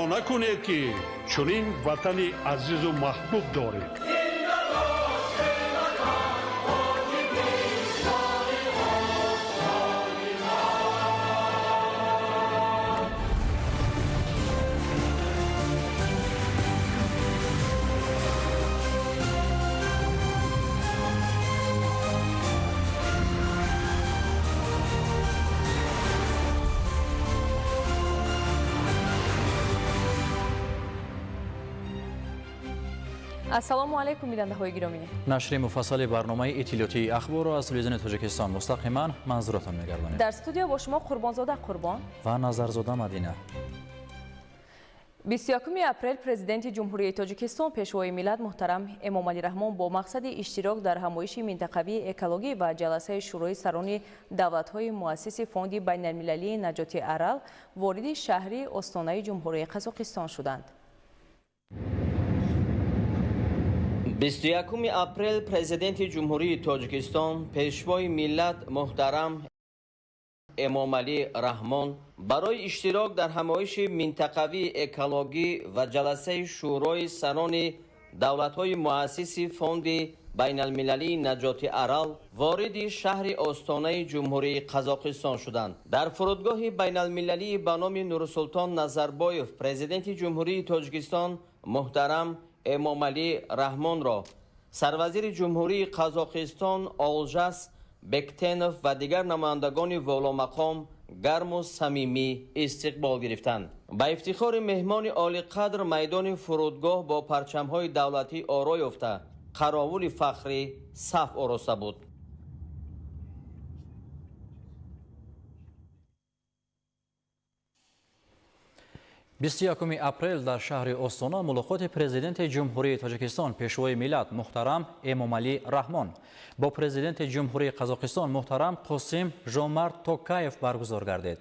نکنید که چنین وطن عزیز و محبوب دارید. ассалому алайкум бинандаҳои гиромӣ. нашри муфассали барномаи иттилоётии ахборро аз телевизиони тоҷикистон мустақиман манзуратон мегардонем. дар студио бо шумо қурбонзода қурбон ва назарзода мадина. 21 апрел президенти ҷумҳурияи тоҷикистон пешвои миллат муҳтарам эмомалӣ раҳмон бо мақсади иштирок дар ҳамоиши минтақавии экологӣ ва ҷаласаи шӯрои сарони давлатҳои муассиси фонди байналмилалии наҷоти арал вориди шаҳри остонаи ҷумҳурияи қазоқистон шуданд. 21 апрел президенти ҷумҳурии тоҷикистон пешвои миллат муҳтарам эмомалӣ раҳмон барои иштирок дар ҳамоиши минтақавии экологӣ ва ҷаласаи шӯрои сарони давлатҳои муассиси фонди байналмилалии наҷоти арал вориди шаҳри остонаи ҷумҳурии қазоқистон шуданд. дар фурудгоҳи байналмилалии ба номи Нурсултон Назарбоев президенти ҷумҳурии тоҷикистон муҳтарам эмомалӣ раҳмонро сарвазири ҷумҳурии қазоқистон Олжас Бектенов ва дигар намояндагони воломақом гарму самимӣ истиқбол гирифтанд. ба ифтихори меҳмони олиқадр майдони фурудгоҳ бо парчамҳои давлатӣ оро ёфта қаровули фахрӣ саф ороста буд. بیست اپریل در شهر استانا ملاقات پرزیدنت جمهوری تاجیکستان پیشوای ملت محترم امامعلی رحمان با پرزیدنت جمهوری قزاقستان محترم قاسم ژامارت توکایف برگزار گردید.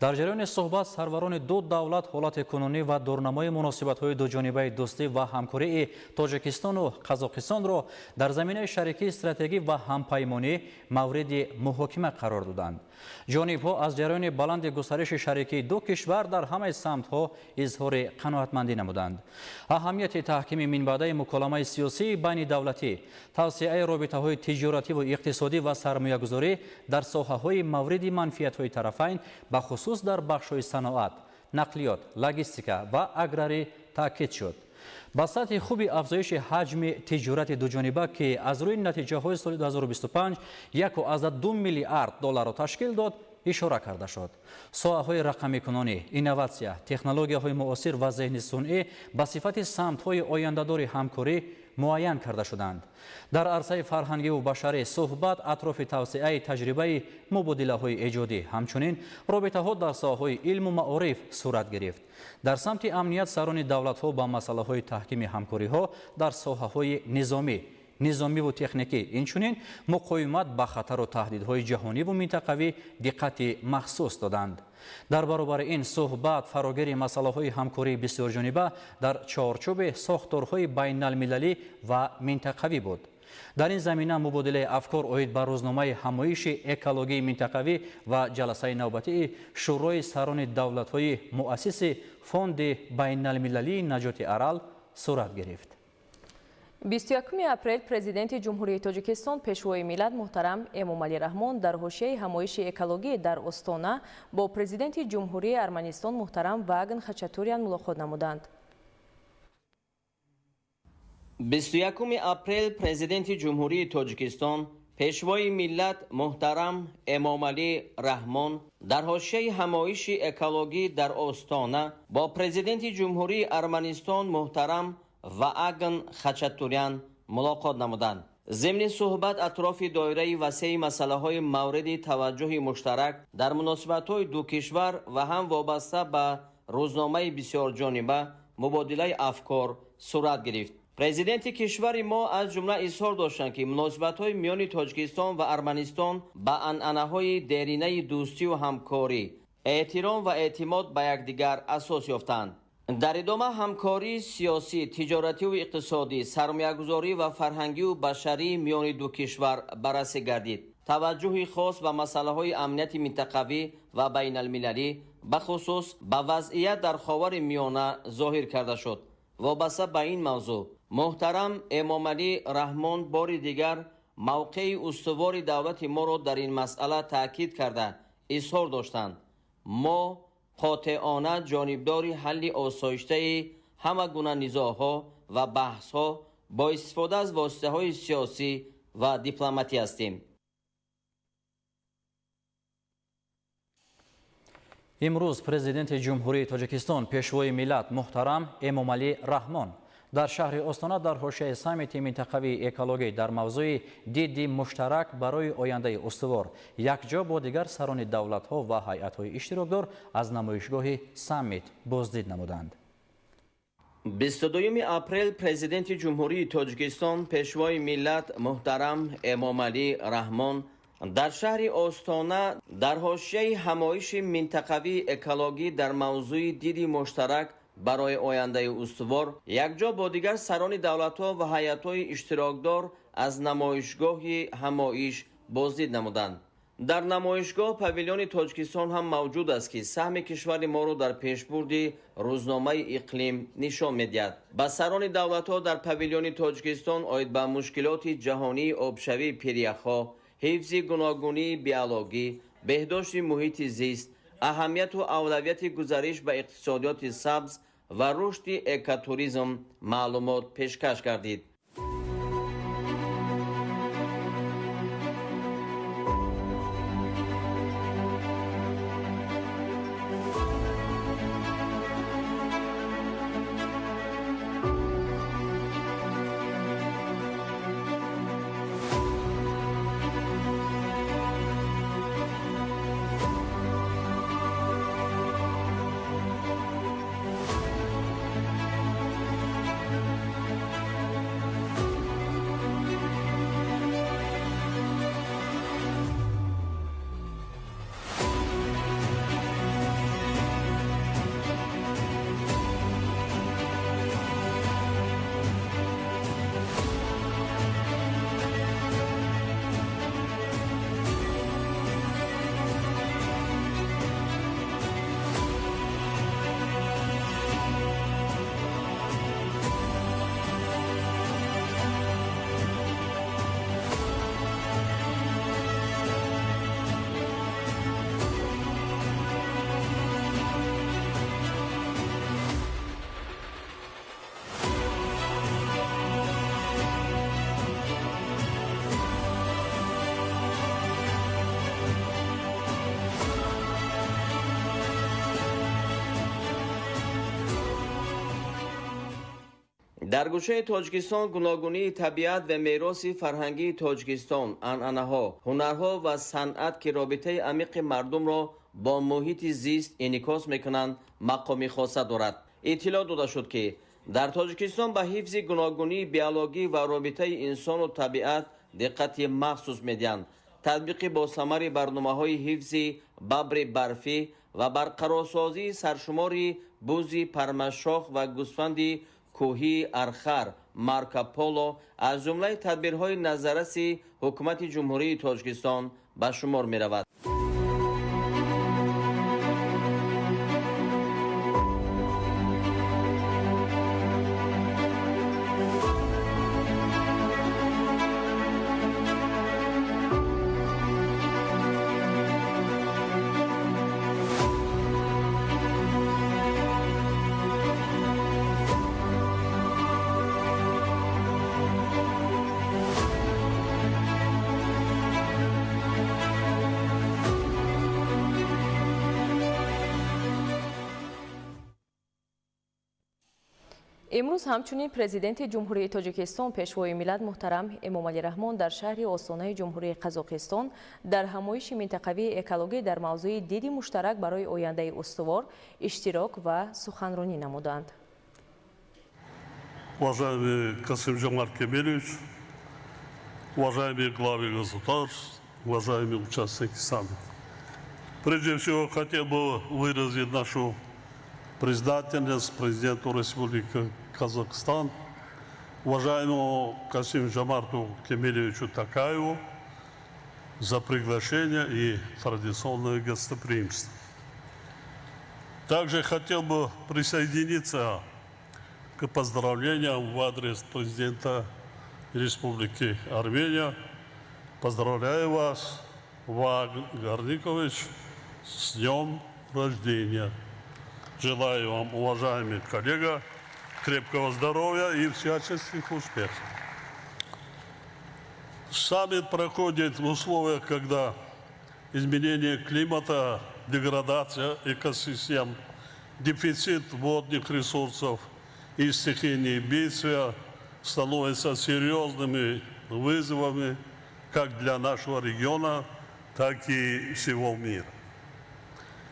در جریان صحبت سروران دو دولت حالت کنونی و دورنمای مناسبت‌های دوجانبه دوستی و همکاری تاجیکستان و قزاقستان را در زمینه شریکی استراتژی و همپیمانی مورد محاکمه قرار دادند. جانب‌ها از جریان بلند گسترش شریکی دو کشور در همه سمت‌ها اظهار قناعتمندی نمودند. اهمیت تحکیم منبع‌های مکالمه سیاسی بین دولتی، توسعه رابطه‌های تجارتی و اقتصادی و سرمایه‌گذاری در ساحه‌های مورد منفعت‌های طرفین به خصوص در بخش‌های صنعت، نقلیات، لوجستیک و اگراری تاکید شد. با سطح خوبی افزایش حجم تجارت دوجانبه که از روی نتیجه‌های سال 2025 1.2 میلیارد دلار را تشکیل داد اشاره کرده شد. ساحه‌های رقمی کنونی، اینوواسیا، تکنولوژی‌های معاصر و ذهن صنعی به صفت سمت‌های آینده‌دار همکاری معین کرده شدند. در عرصه فرهنگی و بشری صحبت اطراف توسعه تجربه مبادله‌های ایجادی همچنین رابطه‌ها در ساحه‌های علم و معارف صورت گرفت. در سمت امنیت سران دولت‌ها با مسائل تحکیم همکاری‌ها در ساحه‌های نظامی و تکنیکی اینچنین مقاومت با خطر و تهدیدهای جهانی و منطقوی دقت مخصوص دادند. در برابر این صحبت فراگیر مسائل همکاری بسیار جانبه در چارچوب ساختارهای بین المللی و منطقوی بود. در این زمینه مبادله افکار اوید بر روزنامه همایش اکولوژی منطقوی و جلسه نوبتی شورای سران دولت‌های مؤسس فوند بین المللی نجات ارال صورت گرفت. 21 апрел президенти ҷумҳурияи тоҷикистон пешвои миллат муҳтарам эмомалӣ раҳмон дар ҳошияи ҳамоиши экологӣ дар остона бо президенти ҷумҳурии Арманистон муҳтарам Вагн Хачатурян мулоқот намуданд. 21 апрел президенти ҷумҳурии тоҷикистон пешвои миллат муҳтарам эмомалӣ раҳмон дар ҳошияи ҳамоиши экологӣ дар остона бо президенти ҷумҳурии Арманистон муҳтарам Вагн Хачатурян мулоқот намуданд. ضمن صحبت اطراف دایره وسیع مسائل مورد توجه مشترک در مناسبت‌های دو کشور و هم وابسته به روزنامه بسیار جانبه مبادله افکار صورت گرفت. پرزیدنت کشور ما از جمله اظهار داشتند که مناسبت‌های میان تاجیکستان و ارمنستان به عنعنه‌های دیرینه دوستی و همکاری، احترام و اعتماد به یکدیگر اساس یافتند. در ادامه همکاری سیاسی، تجارتی و اقتصادی، سرمایه‌گذاری و فرهنگی و بشری میان دو کشور بررسی گردید. توجه خاص به مسائل امنیت منطقوی و بین المللی бахусус ба вазъият дар ховари миёна зоҳир карда шуд. вобаста ба ин мавзӯъ муҳтарам эмомалӣ раҳмон бори дигар мавқеи устувори давлати моро дар ин масъала таъкид карда изҳор доштанд: мо қотеона ҷонибдори ҳалли осоиштаи ҳама гуна низоъҳо ва баҳсҳо бо истифода аз воситаҳои сиёсӣ ва дипломатӣ ҳастем. имрӯз президенти ҷумҳурии тоҷикистон пешвои миллат муҳтарам эмомалӣ раҳмон дар шаҳри Остона дар ҳошияи саммити минтақавии экологӣ дар мавзӯи диди муштарак барои ояндаи устувор якҷо бо дигар сарони давлатҳо ва ҳайъатҳои иштирокдор аз намоишгоҳи саммит боздид намуданд. 22 апрел президенти ҷумҳурии тоҷикистон пешвои миллат муҳтарам эмомалӣ раҳмон дар шаҳри Остона дар ҳошияи ҳамоиши минтақавии экологӣ дар мавзӯи диди муштарак барои ояндаи устувор якҷо бо дигар сарони давлатҳо ва ҳайъатҳои иштирокдор аз намоишгоҳи ҳамоиш боздид намуданд. дар намоишгоҳ павилёни тоҷикистон ҳам мавҷуд аст, ки саҳми кишвари моро дар пешбурди рӯзномаи иқлим нишон медиҳад. ба сарони давлатҳо дар павилёни тоҷикистон оид ба мушкилоти ҷаҳонии обшавии пиряхҳо, ҳифзи гуногунии биологӣ, беҳдошти муҳити зист, аҳамияту авлавияти гузариш ба иқтисодиёти сабз ва рушди экотуризм маълумот пешкаш гардид. дар гӯшаи тоҷикистон гуногунии табиат ва мероси фарҳангии тоҷикистон, анъанаҳо, ҳунарҳо ва санъат, ки робитаи амиқи мардумро бо муҳити зист инъикос мекунанд, мақоми хоса дорад. иттилоъ дода шуд, ки дар тоҷикистон ба ҳифзи гуногунии биологӣ ва робитаи инсону табиат диққати махсус медиҳанд. татбиқи босамари барномаҳои ҳифзи бабри барфӣ ва барқарорсозии саршумори бузи пармашох ва гӯсфанди кӯҳии архар Марко Поло аз ҷумлаи тадбирҳои назарраси ҳукумати ҷумҳурии Тоҷикистон ба шумор меравад. امروز همچنین پرزیدنت جمهوری تاجیکستان پیشوای ملت محترم امامعلی رحمان در شهر آستانه جمهوری قزاقستان در همایش منطقوی اکولوژی در موضوع دیدی مشترک برای آینده استوار اشتراک و سخنرانی نمودند. Уважаемый Касым-Жомарт Кемелевич, уважаемые главы государств, уважаемые участники саммита. Прежде всего, хотел бы выразить нашу признательность президенту Республики Казахстан, уважаемому Касым-Жомарту Кемелевичу Токаеву за приглашение и традиционное гостеприимство. Также хотел бы присоединиться к поздравлениям в адрес президента Республики Армения. Поздравляю вас, Ваг Горникович, с днем рождения. Желаю вам, уважаемый коллега, крепкого здоровья и всяческих успехов. Саммит проходит в условиях, когда изменение климата, деградация экосистем, дефицит водных ресурсов и стихийные бедствия становятся серьезными вызовами как для нашего региона, так и всего мира.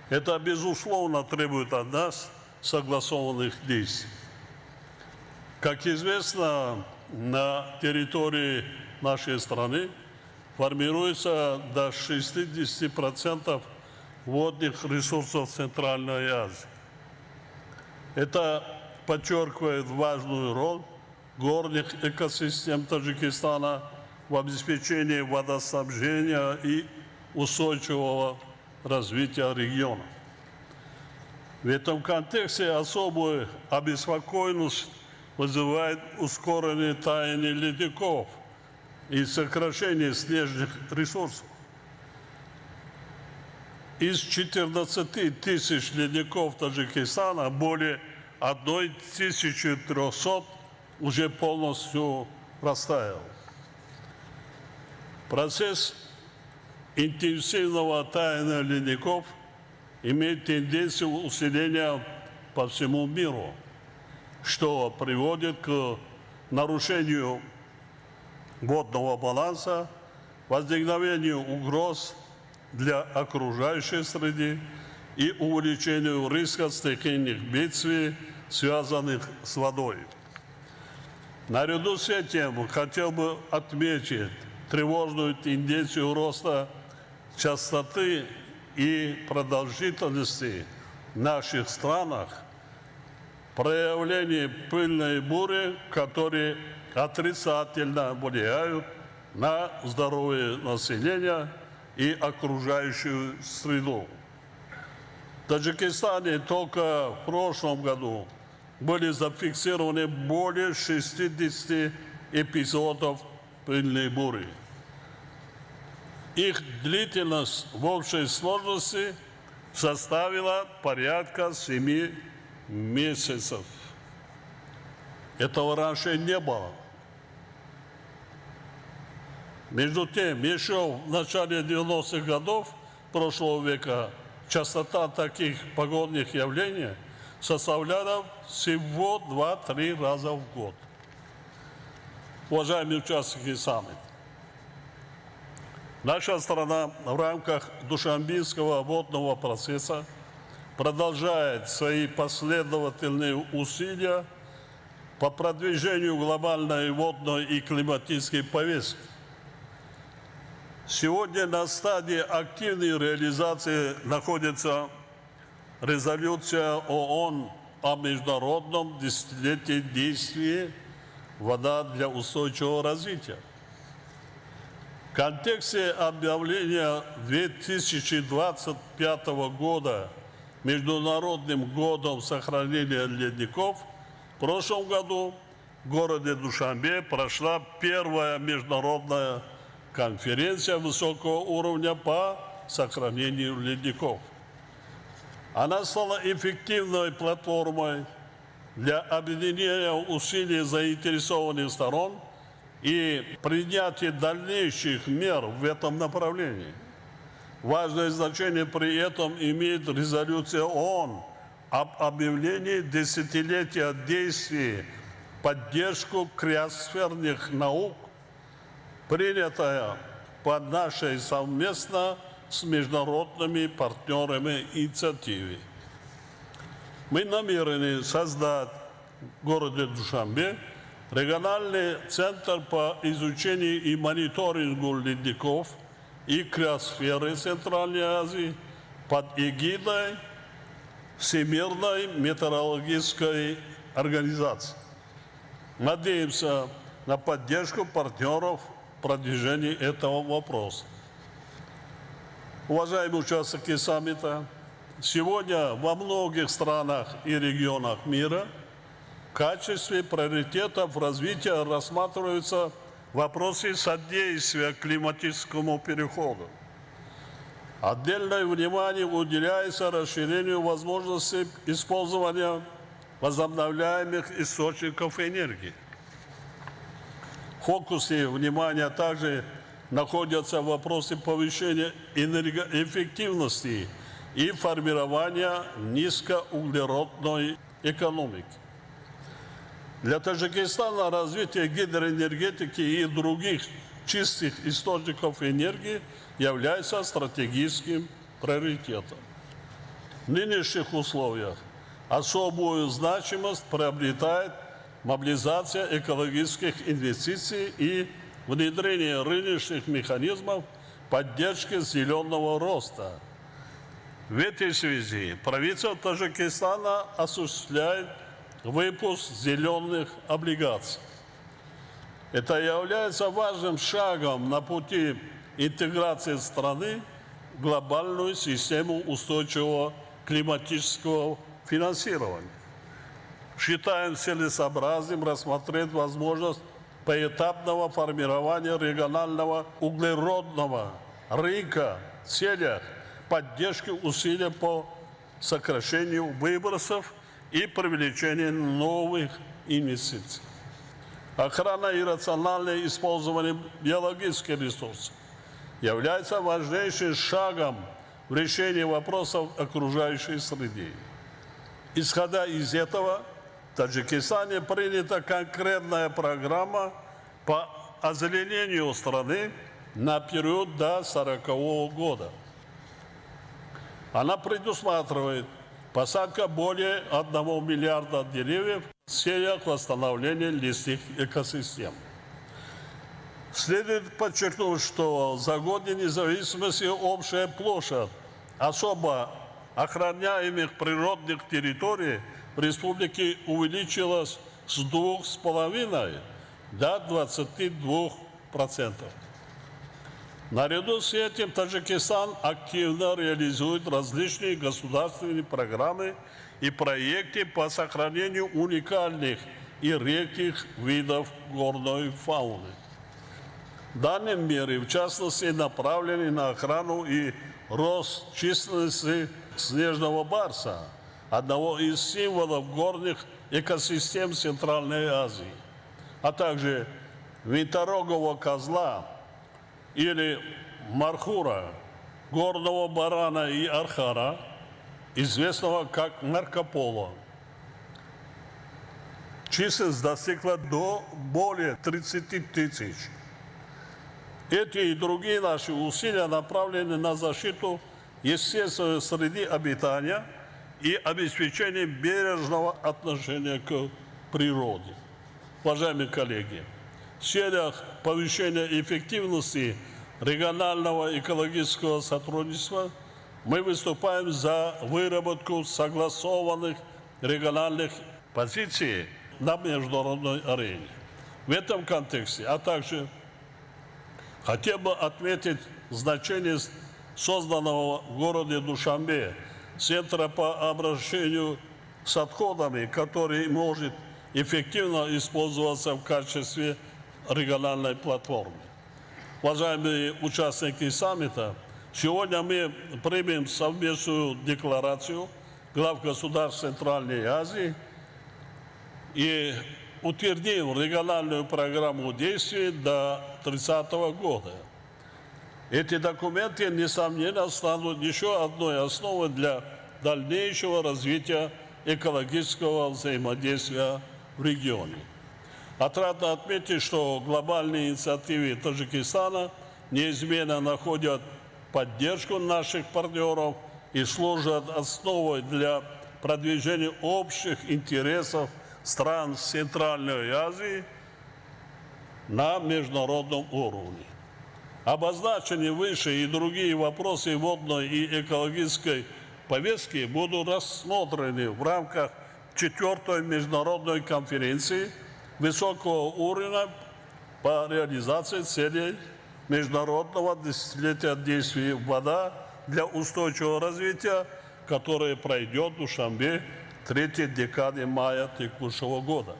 Это, безусловно, требует от нас согласованных действий. Как известно, на территории нашей страны формируется до 60% водных ресурсов Центральной Азии. Это подчеркивает важную роль горных экосистем Таджикистана в обеспечении водоснабжения и устойчивого развития региона. В этом контексте особую обеспокоенность вызывает ускоренное таяние ледников и сокращение снежных ресурсов. Из 14 тысяч ледников Таджикистана более 1300 уже полностью растаял. Процесс интенсивного таяния ледников имеет тенденцию усиления по всему миру, что приводит к нарушению водного баланса, возникновению угроз для окружающей среды и увеличению риска стихийных бедствий, связанных с водой. Наряду с этим хотел бы отметить тревожную тенденцию роста частоты и продолжительности в наших странах проявление пыльной бури, которые отрицательно влияют на здоровье населения и окружающую среду. В Таджикистане только в прошлом году были зафиксированы более 60 эпизодов пыльной бури. Их длительность в общей сложности составила порядка 7 месяцев. Этого раньше не было. Между тем, еще в начале 90-х годов прошлого века частота таких погодных явлений составляла всего 2-3 раза в год. Уважаемые участники саммита, наша страна в рамках Душанбинского водного процесса продолжает свои последовательные усилия по продвижению глобальной водной и климатической повестки. Сегодня на стадии активной реализации находится резолюция ООН о международном десятилетии действия «Вода для устойчивого развития». В контексте объявления 2025 года Международным годом сохранения ледников в прошлом году в городе Душанбе прошла первая международная конференция высокого уровня по сохранению ледников. Она стала эффективной платформой для объединения усилий заинтересованных сторон и принятия дальнейших мер в этом направлении. Важное значение при этом имеет резолюция ООН об объявлении десятилетия действий в поддержку криосферных наук, принятая под нашей совместно с международными партнерами инициативой. Мы намерены создать в городе Душанбе региональный центр по изучению и мониторингу ледников и криосферы Центральной Азии под эгидой Всемирной метеорологической организации. Надеемся на поддержку партнеров в продвижении этого вопроса. Уважаемые участники саммита, Сегодня во многих странах и регионах мира в качестве приоритетов развития рассматриваются вопросы содействия климатическому переходу. Отдельное внимание уделяется расширению возможностей использования возобновляемых источников энергии. В фокусе внимания также находятся вопросы повышения энергоэффективности и формирования низкоуглеродной экономики. Для Таджикистана развитие гидроэнергетики и других чистых источников энергии является стратегическим приоритетом. В нынешних условиях особую значимость приобретает мобилизация экологических инвестиций и внедрение рыночных механизмов поддержки зеленого роста. В этой связи правительство Таджикистана осуществляет выпуск зеленых облигаций. Это является важным шагом на пути интеграции страны в глобальную систему устойчивого климатического финансирования. Считаем целесообразным рассмотреть возможность поэтапного формирования регионального углеродного рынка в целях поддержки усилий по сокращению выбросов и привлечению новых инвестиций. Охрана и рациональное использование биологических ресурсов является важнейшим шагом в решении вопросов окружающей среды. Исходя из этого, в Таджикистане принята конкретная программа по озеленению страны на период до 1940 года. Она предусматривает посадка более 1 миллиарда деревьев в целях восстановления лесных экосистем. Следует подчеркнуть, что за годы независимости общая площадь особо охраняемых природных территорий в республике увеличилась с 2,5 до 22%. Наряду с этим Таджикистан активно реализует различные государственные программы и проекты по сохранению уникальных и редких видов горной фауны. Данные меры, в частности, направлены на охрану и рост численности снежного барса, одного из символов горных экосистем Центральной Азии, а также винторогого козла или мархура, горного барана и архара, известного как Марко Поло. Численность достигла до более 30 тысяч. Эти и другие наши усилия направлены на защиту естественной среды обитания и обеспечение бережного отношения к природе. Уважаемые коллеги, в целях повышения эффективности регионального экологического сотрудничества мы выступаем за выработку согласованных региональных позиций на международной арене. В этом контексте, а также хотел бы отметить значение созданного в городе Душанбе Центра по обращению с отходами, который может эффективно использоваться в качестве региональной платформы. Уважаемые участники саммита, сегодня мы примем совместную декларацию глав государств Центральной Азии и утвердим региональную программу действий до 2030 года. Эти документы, несомненно, станут еще одной основой для дальнейшего развития экологического взаимодействия в регионе. Отрадно отметить, что глобальные инициативы Таджикистана неизменно находят поддержку наших партнеров и служат основой для продвижения общих интересов стран Центральной Азии на международном уровне. Обозначенные выше и другие вопросы водной и экологической повестки будут рассмотрены в рамках 4-й международной конференции высокого уровня по реализации целей международного десятилетия действий «Вода для устойчивого развития», которое пройдет в Душанбе 3 декады мая текущего года.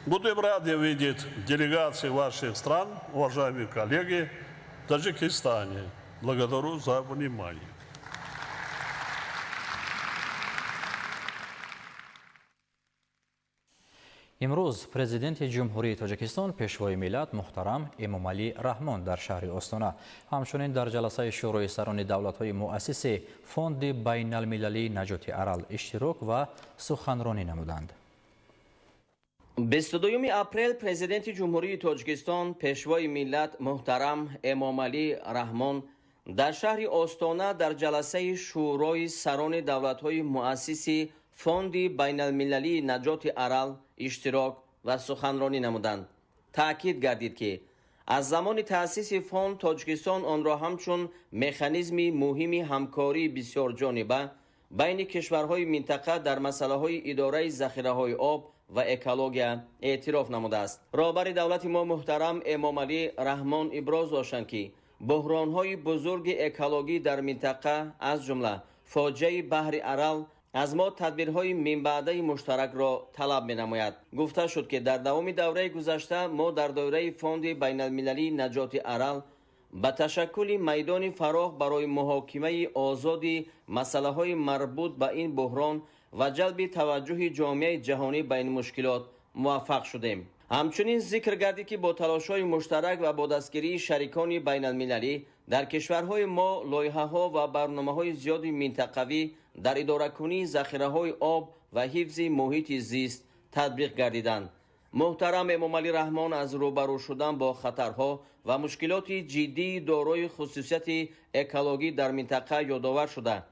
Будем рады видеть делегации ваших стран, уважаемые коллеги, в Таджикистане. Благодарю за внимание. امروز پرزیدنت جمهوری تاجیکستان پیشوای ملت محترم امامعلی رحمان در شهر استانا همچنین در جلسه شورای سران دولت‌های مؤسس فوند بین المللی نجات ارل اشتراک و سخنرانی نمودند. 22 اپریل پرزیدنت جمهوری تاجیکستان پیشوای ملت محترم امامعلی رحمان در شهر استانا در جلسه شورای سران دولت‌های مؤسس فوند بین المللی نجات ارل اشتراک و سخنرانی نمودند. تأکید گردید که از زمان تأسیس فوند تاجیکستان آن را همچون مکانیزم مهمی همکاری بسیار جانبه بین کشورهای منطقه در مسائل اداره ذخیره‌های آب و اکولوژی اعتراف نموده است. رهبر دولت ما محترم امامعلی رحمان ابراز داشتند که بحران‌های بزرگ اکولوژی در منطقه از جمله فاجعه بحر ارل از ما تدبیرهای من بعده مشترک را طلب می‌نماید. گفته شد که در دوام دوره گذشته ما در دایره فوند بین المللی نجات ارل به تشکل میدان فراغ برای محاکمه آزادی مسائل مربوط به این بحران و جلب توجه جامعه جهانی به این مشکلات موفق شدیم. همچنین ذکر گردید که با تلاش‌های مشترک و با دستگیری شریکان بین المللی در کشورهای ما لایحه‌ها و برنامه‌های زیادی منطقوی در اداره‌کنی ذخیره‌های آب و حفظ محیط زیست تطبیق گردیدند. محترم امامعلی رحمان از روبرو شدن با خطرها و مشکلات جدی دارای خصوصیت اکولوژی در منطقه یادآور شده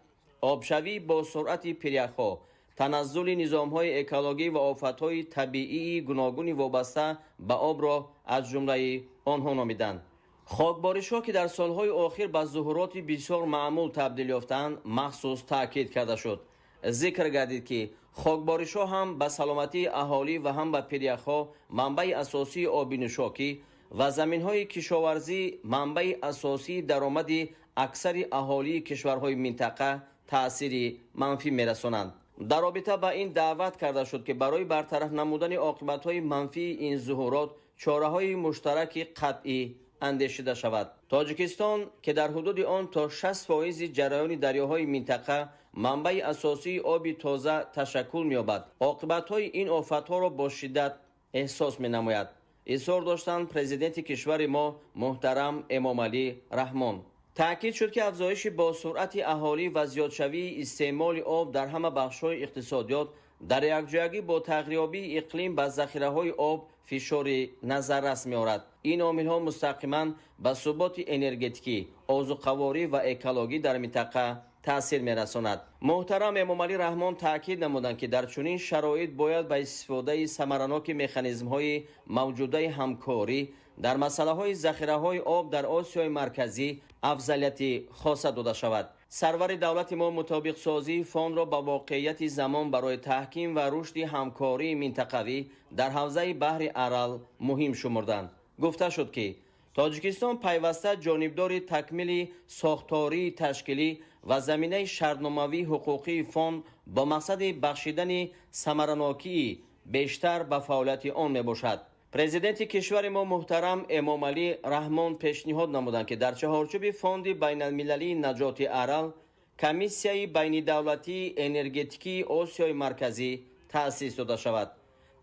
آبشوی با سرعت پریخ‌ها، تنزل نظام‌های اکولوژی و آفت‌های طبیعی گوناگون وابسته به آب را از جمله آنها نامیدند. خاکباریش‌ها که در سالهای اخیر به ظهورات بسیار معمول تبدیل یافتند مخصوص تاکید کرده شد. ذکر گردید که خاکباریش‌ها هم به سلامتی اهالی و هم به پریخ‌ها منبع اساسی آب نوشاکی و زمین‌های کشاورزی منبع اساسی درآمد اکثر اهالی کشورهای منطقه تأثیر منفی می‌رسانند. در رابطه با این دعوت کرده شد که برای برطرف نمودن عاقبت‌های منفی این ظهورات چاره‌های مشترک قطعی اندیشیده شود. تاجیکستان که در حدود آن تا 60% جریان دریاهای منطقه منبع اساسی آب تازه تشکل می‌یابد، عاقبت‌های این آفت‌ها را با شدت احساس می‌نماید. اظهار داشتند پرزیدنت کشور ما محترم امامعلی رحمان. تأکید شد که افزایش با سرعت اهالی و زیادشوی استعمال آب در همه بخش‌های اقتصادیات در یکجایی با تغییریابی اقلیم به ذخیره‌های آب فشار نظررس می‌آورد. این عامل‌ها مستقیما به ثبات انرژتیکی، آذوقه‌واری و اکولوژی در منطقه تأثیر می‌رساند. محترم امامعلی رحمان تأکید نمودند که در چنین شرایط باید به استفاده ثمرناک مکانیزم‌های موجوده همکاری در مسائل ذخیره‌های آب در آسیای مرکزی افضلیت خاصه داده شود. سرور دولت ما مطابق سازی فوند را با واقعیت زمان برای تحکیم و رشد همکاری منطقوی در حوزه بحر ارل مهم شمردند. گفته شد که تاجیکستان پیوسته جانبدار تکمیل ساختاری تشکیلی و زمینه شرطنامه‌ای حقوقی فوند با مقصد بخشیدن ثمرناکی بیشتر به فعالیت آن میباشد. پرزیدنت کشور ما محترم امامعلی رحمان پیشنهاد نمودند که در چهارچوب فوند بین المللی نجات ارل کمیسیای بین دولتی انرژتیکی آسیای مرکزی تأسیس داده شود.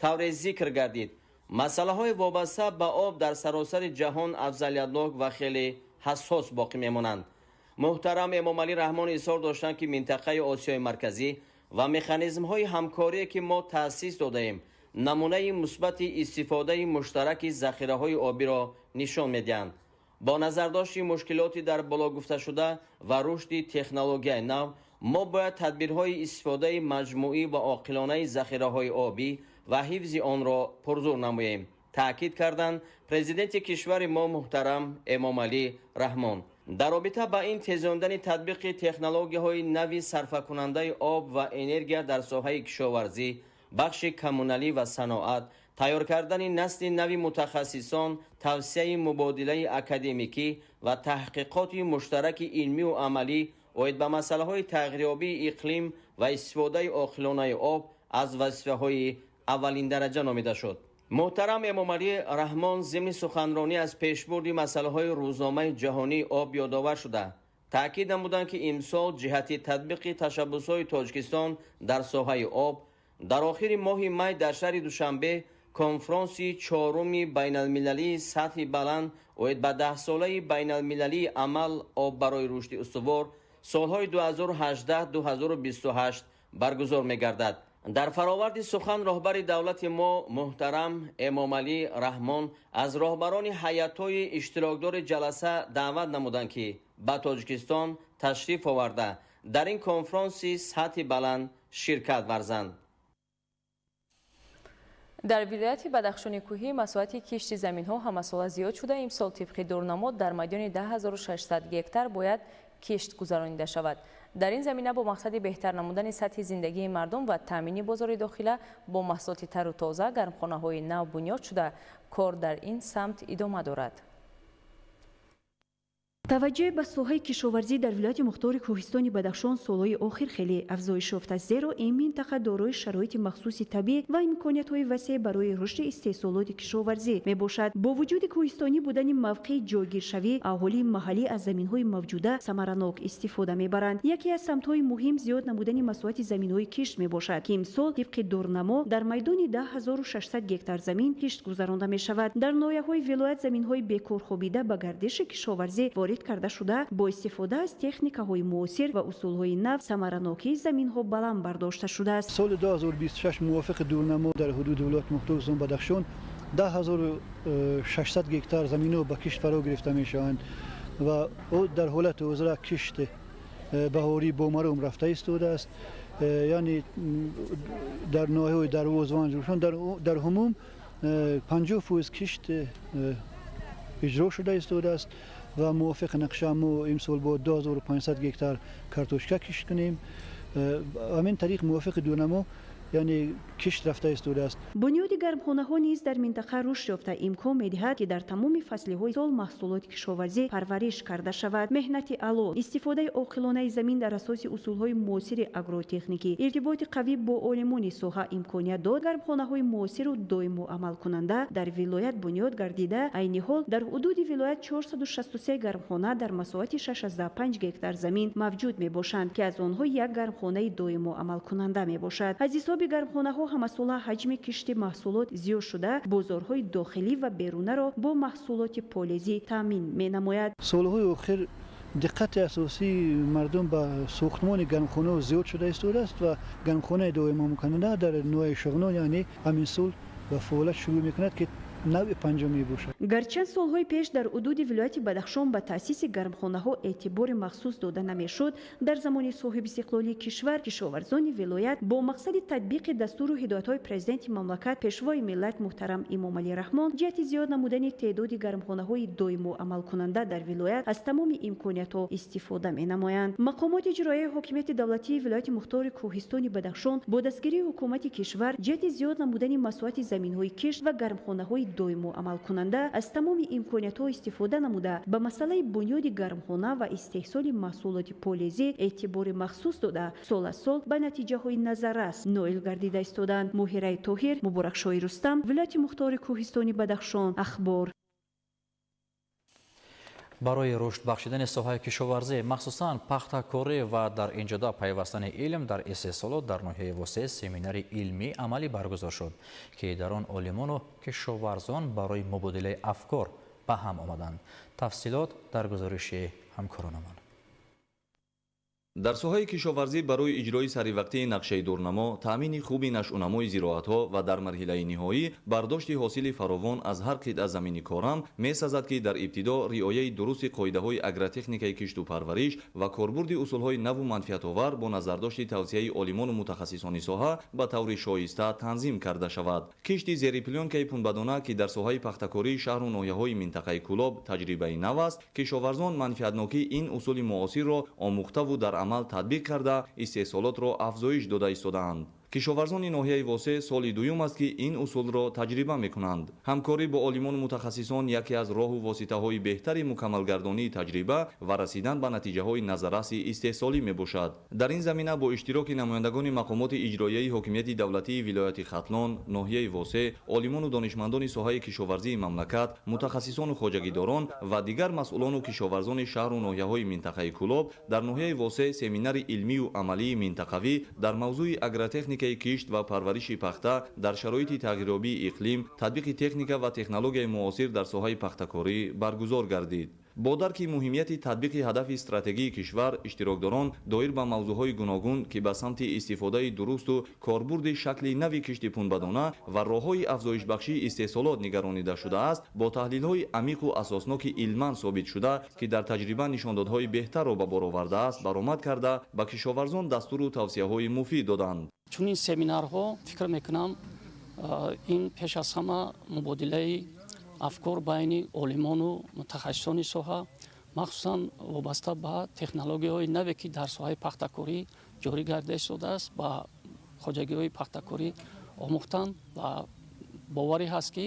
طور ذکر گردید مسئله های وابسته به آب در سراسر جهان افضلیتناک و خیلی حساس باقی میمانند. محترم امامعلی رحمان اظهار داشتند که منطقه آسیای مرکزی و مکانیزم های همکاری که ما تأسیس داده ایم نمونه مثبت استفاده مشترک ذخیره های آبی را نشان میدهند. با نظرداشت مشکلاتی در بالا گفته شده و رشد تکنولوژی نو ما باید تدبیرهای استفاده مجموعی و عاقلانه ذخیره های آبی و حفظ آن را پرزور نماییم. تأکید کردند پرزیدنت کشور ما محترم امامعلی رحمان. در رابطه با این تیزاندن تطبیق تکنولوژی های نوی صرف کننده آب و انرژی در ساحه کشاورزی، بخش کمونالی و صنعت، تیار کردن نسل نوی متخصصان، توسعه مبادله اکادمیکی و تحقیقات مشترک علمی و عملی оид ба масъалаҳои тағйирёбии иқлим ва истифодаи оқилонаи об аз вазифаҳои аввалин дараҷа номида шуд. муҳтарам эмомалӣ раҳмон зимни суханронӣ аз пешбурди масъалаҳои рӯзномаи ҷаҳонии об ёдовар шуда таъкид намуданд, ки имсол ҷиҳати татбиқи ташаббусҳои Тоҷикистон дар соҳаи об дар охири моҳи май дар шаҳри Душанбе конфронси чоруми байналмилалии сатҳи баланд оид ба 10-солаи байналмилалии амал об барои рушди устувор солҳои 2018-2028 баргузор мегардад. дар фароварди сухан роҳбари давлати мо муҳтарам эмомалӣ раҳмон аз роҳбарони ҳайатҳои иштирокдори ҷаласа даъват намуданд, ки ба Тоҷикистон ташриф оварда дар ин конфронси сатҳи баланд ширкат варзанд. дар вилояти Бадахшони кӯҳӣ масоати кишти заминҳо ҳамасола зиёд шуда имсол тибқи дурнамо дар майдони 10600 гектар бояд кишт гузаронида шавад. дар ин замина бо мақсади беҳтар намудани сатҳи зиндагии мардум ва таъмини бозори дохила бо маҳсулоти тару тоза гармхонаҳои нав бунёд шуда кор дар ин самт идома дорад. таваҷҷӯҳ ба соҳаи кишоварзӣ дар вилояти мухтори кӯҳистони Бадахшон солҳои охир хеле афзоиш ёфтааст, зеро ин минтақа дорои шароити махсуси табиӣ ва имкониятҳои васеъ барои рушди истеҳсолоти кишоварзӣ мебошад. бо вуҷуди кӯҳистонӣ будани мавқеи ҷойгиршавӣ, аҳолии маҳаллӣ аз заминҳои мавҷуда самаранок истифода мебаранд. яке аз самтҳои муҳим зиёд намудани масоати заминҳои кишт мебошад, ки имсол тибқи дурнамо дар майдони 10600 гектар замин кишт гузаронда мешавад. дар ноҳияҳои вилоят заминҳои бекорхобида ба гардиши кишоварзӣ ворид карда шуда бо истифода аз техникаҳои муосир ва усулҳои нав самаранокии заминҳо баланд бардошта шудааст. соли 2026 мувофиқи дурнамо дар ҳудуди вилояти мухтори кӯҳистони Бадахшон 10600 гектар заминҳо ба кишт фаро гирифта мешаванд ва дар ҳолати ҳозира кишти баҳорӣ бомарум рафта истодааст. яъне дар ноҳияҳои Дарвоз, Ванҷ, дар ҳумум 50% кишт иҷро шуда истодааст ва мувофиқи нақша мо имсол бо 2500 гектар картошка кишт кунем. ҳамин тариқ мувофиқи дурнамо яъне кишт рафта истодааст. бунёди гармхонаҳо низ дар минтақа рушд ёфта имкон медиҳад, ки дар тамоми фаслиҳои сол маҳсулоти кишоварзӣ парвариш карда шавад. меҳнати аъло, истифодаи оқилонаи замин дар асоси усулҳои муосири агротехникӣ, иртиботи қавӣ бо олимони соҳа имконият дод гармхонаҳои муосиру доиму амалкунанда дар вилоят бунёд гардида. айни ҳол дар ҳудуди вилоят 463 гармхона дар масоати 605 гектар замин мавҷуд мебошанд, ки аз онҳо як гармхонаи доиму амалкунанда мебошад. аз ҳисоби гармхонаҳо ҳамасола ҳаҷми кишти маҳсулот зиёд шуда бозорҳои дохилӣ ва берунаро бо маҳсулоти полезӣ таъмин менамояд. солҳои охир диққати асосии мардум ба сохтмони гармхонаҳо зиёд шуда истодааст ва гармхонаи доимамкунанда дар ноҳияи Шуғнон яъне ҳамин сол ба фаъолият шурӯъ мекунад, ки навъи панҷум мебошад. гарчанд солҳои пеш дар ҳудуди вилояти Бадахшон ба таъсиси гармхонаҳо эътибори махсус дода намешуд, дар замони соҳибистиқлолии кишвар кишоварзони вилоят бо мақсади татбиқи дастуру ҳидоятҳои президенти мамлакат пешвои миллат муҳтарам Эмомалӣ Раҳмон ҷиҳати зиёд намудани теъдоди гармхонаҳои доиму амалкунанда дар вилоят аз тамоми имкониятҳо истифода менамоянд. мақомоти иҷроияи ҳокимияти давлатии вилояти мухтори кӯҳистони Бадахшон бо дастгирии ҳукумати кишвар ҷиҳати зиёд намудани масоати заминҳои кишт ва гармхонаҳои доиму амалкунанда аз тамоми имкониятҳо истифода намуда ба масъалаи бунёди гармхона ва истеҳсоли маҳсулоти полезӣ эътибори махсус дода сол аз сол ба натиҷаҳои назаррас ноил гардида истоданд. Муҳираи Тоҳир, Муборакшоҳи Рустам, вилояти мухтори кӯҳистони Бадахшон, ахбор. барои рушд бахшидани соҳаи кишоварзӣ махсусан пахтакорӣ ва дар инҷода пайвастани илм дар истеҳсолот дар ноҳияи восеъ семинари илмӣ амалӣ баргузор шуд, ки дар он олимону кишоварзон барои мубодилаи афкор ба ҳам омаданд. тафсилот дар гузориши ҳамкоронамон. дар соҳаи кишоварзӣ барои иҷрои саривақтии нақшаи дурнамо, таъмини хуби нашъунамои зироатҳо ва дар марҳилаи ниҳоӣ бардошти ҳосили фаровон аз ҳар қитъа замини корам месазад, ки дар ибтидо риояи дурусти қоидаҳои агротехникаи кишту парвариш ва корбурди усулҳои наву манфиатовар бо назардошти тавсияи олимону мутахассисони соҳа ба таври шоиста танзим карда шавад. кишти зери плёнкаи пунбадона, ки дар соҳаи пахтакории шаҳру ноҳияҳои минтақаи Кӯлоб таҷрибаи нав аст, кишоварзон манфиатнокии ин усули муосирро омӯхтаву дар амал татбиқ карда истеҳсолотро афзоиш дода истодаанд. кишоварзони ноҳияи восе соли дуюм аст ки ин усулро таҷриба мекунанд. ҳамкорӣ бо олимону мутахассисон яке аз роҳу воситаҳои беҳтари мукаммалгардонии таҷриба ва расидан ба натиҷаҳои назарраси истеҳсолӣ мебошад. дар ин замина бо иштироки намояндагони мақомоти иҷроияи ҳокимияти давлатии вилояти хатлон, ноҳияи восе, олимону донишмандони соҳаи кишоварзии мамлакат, мутахассисону хоҷагидорон ва дигар масъулону кишоварзони шаҳру ноҳияҳои минтақаи Кӯлоб дар ноҳияи восе семинари илмию амалии минтақавӣ дар мавзӯи агротехникаи кишт ва парвариши пахта дар шароити тағйирёбии иқлим, татбиқи техника ва технологияи муосир дар соҳаи пахтакорӣ баргузор гардид. бо дарки муҳимияти татбиқи ҳадафи стратегии кишвар, иштирокдорон доир ба мавзӯъҳои гуногун ки ба самти истифодаи дурусту корбурди шакли нави кишти пунбадона ва роҳҳои афзоишбахшии истеҳсолот нигаронида шудааст, бо таҳлилҳои амиқу асосноки илман собит шуда, ки дар таҷриба нишондодҳои беҳтарро ба бор овардааст, баромад карда ба кишоварзон дастуру тавсияҳои муфид доданд. чунин семинарҳо фикр мекунам ин пеш аз ҳама мубодилаи афкор байни олимону мутахассисони соҳа, махсусан вобаста ба технологияҳои наве ки дар соҳаи пахтакорӣ ҷорӣ гарда истодааст, ба хоҷагиҳои пахтакорӣ омӯхтанд ва боварӣ ҳаст ки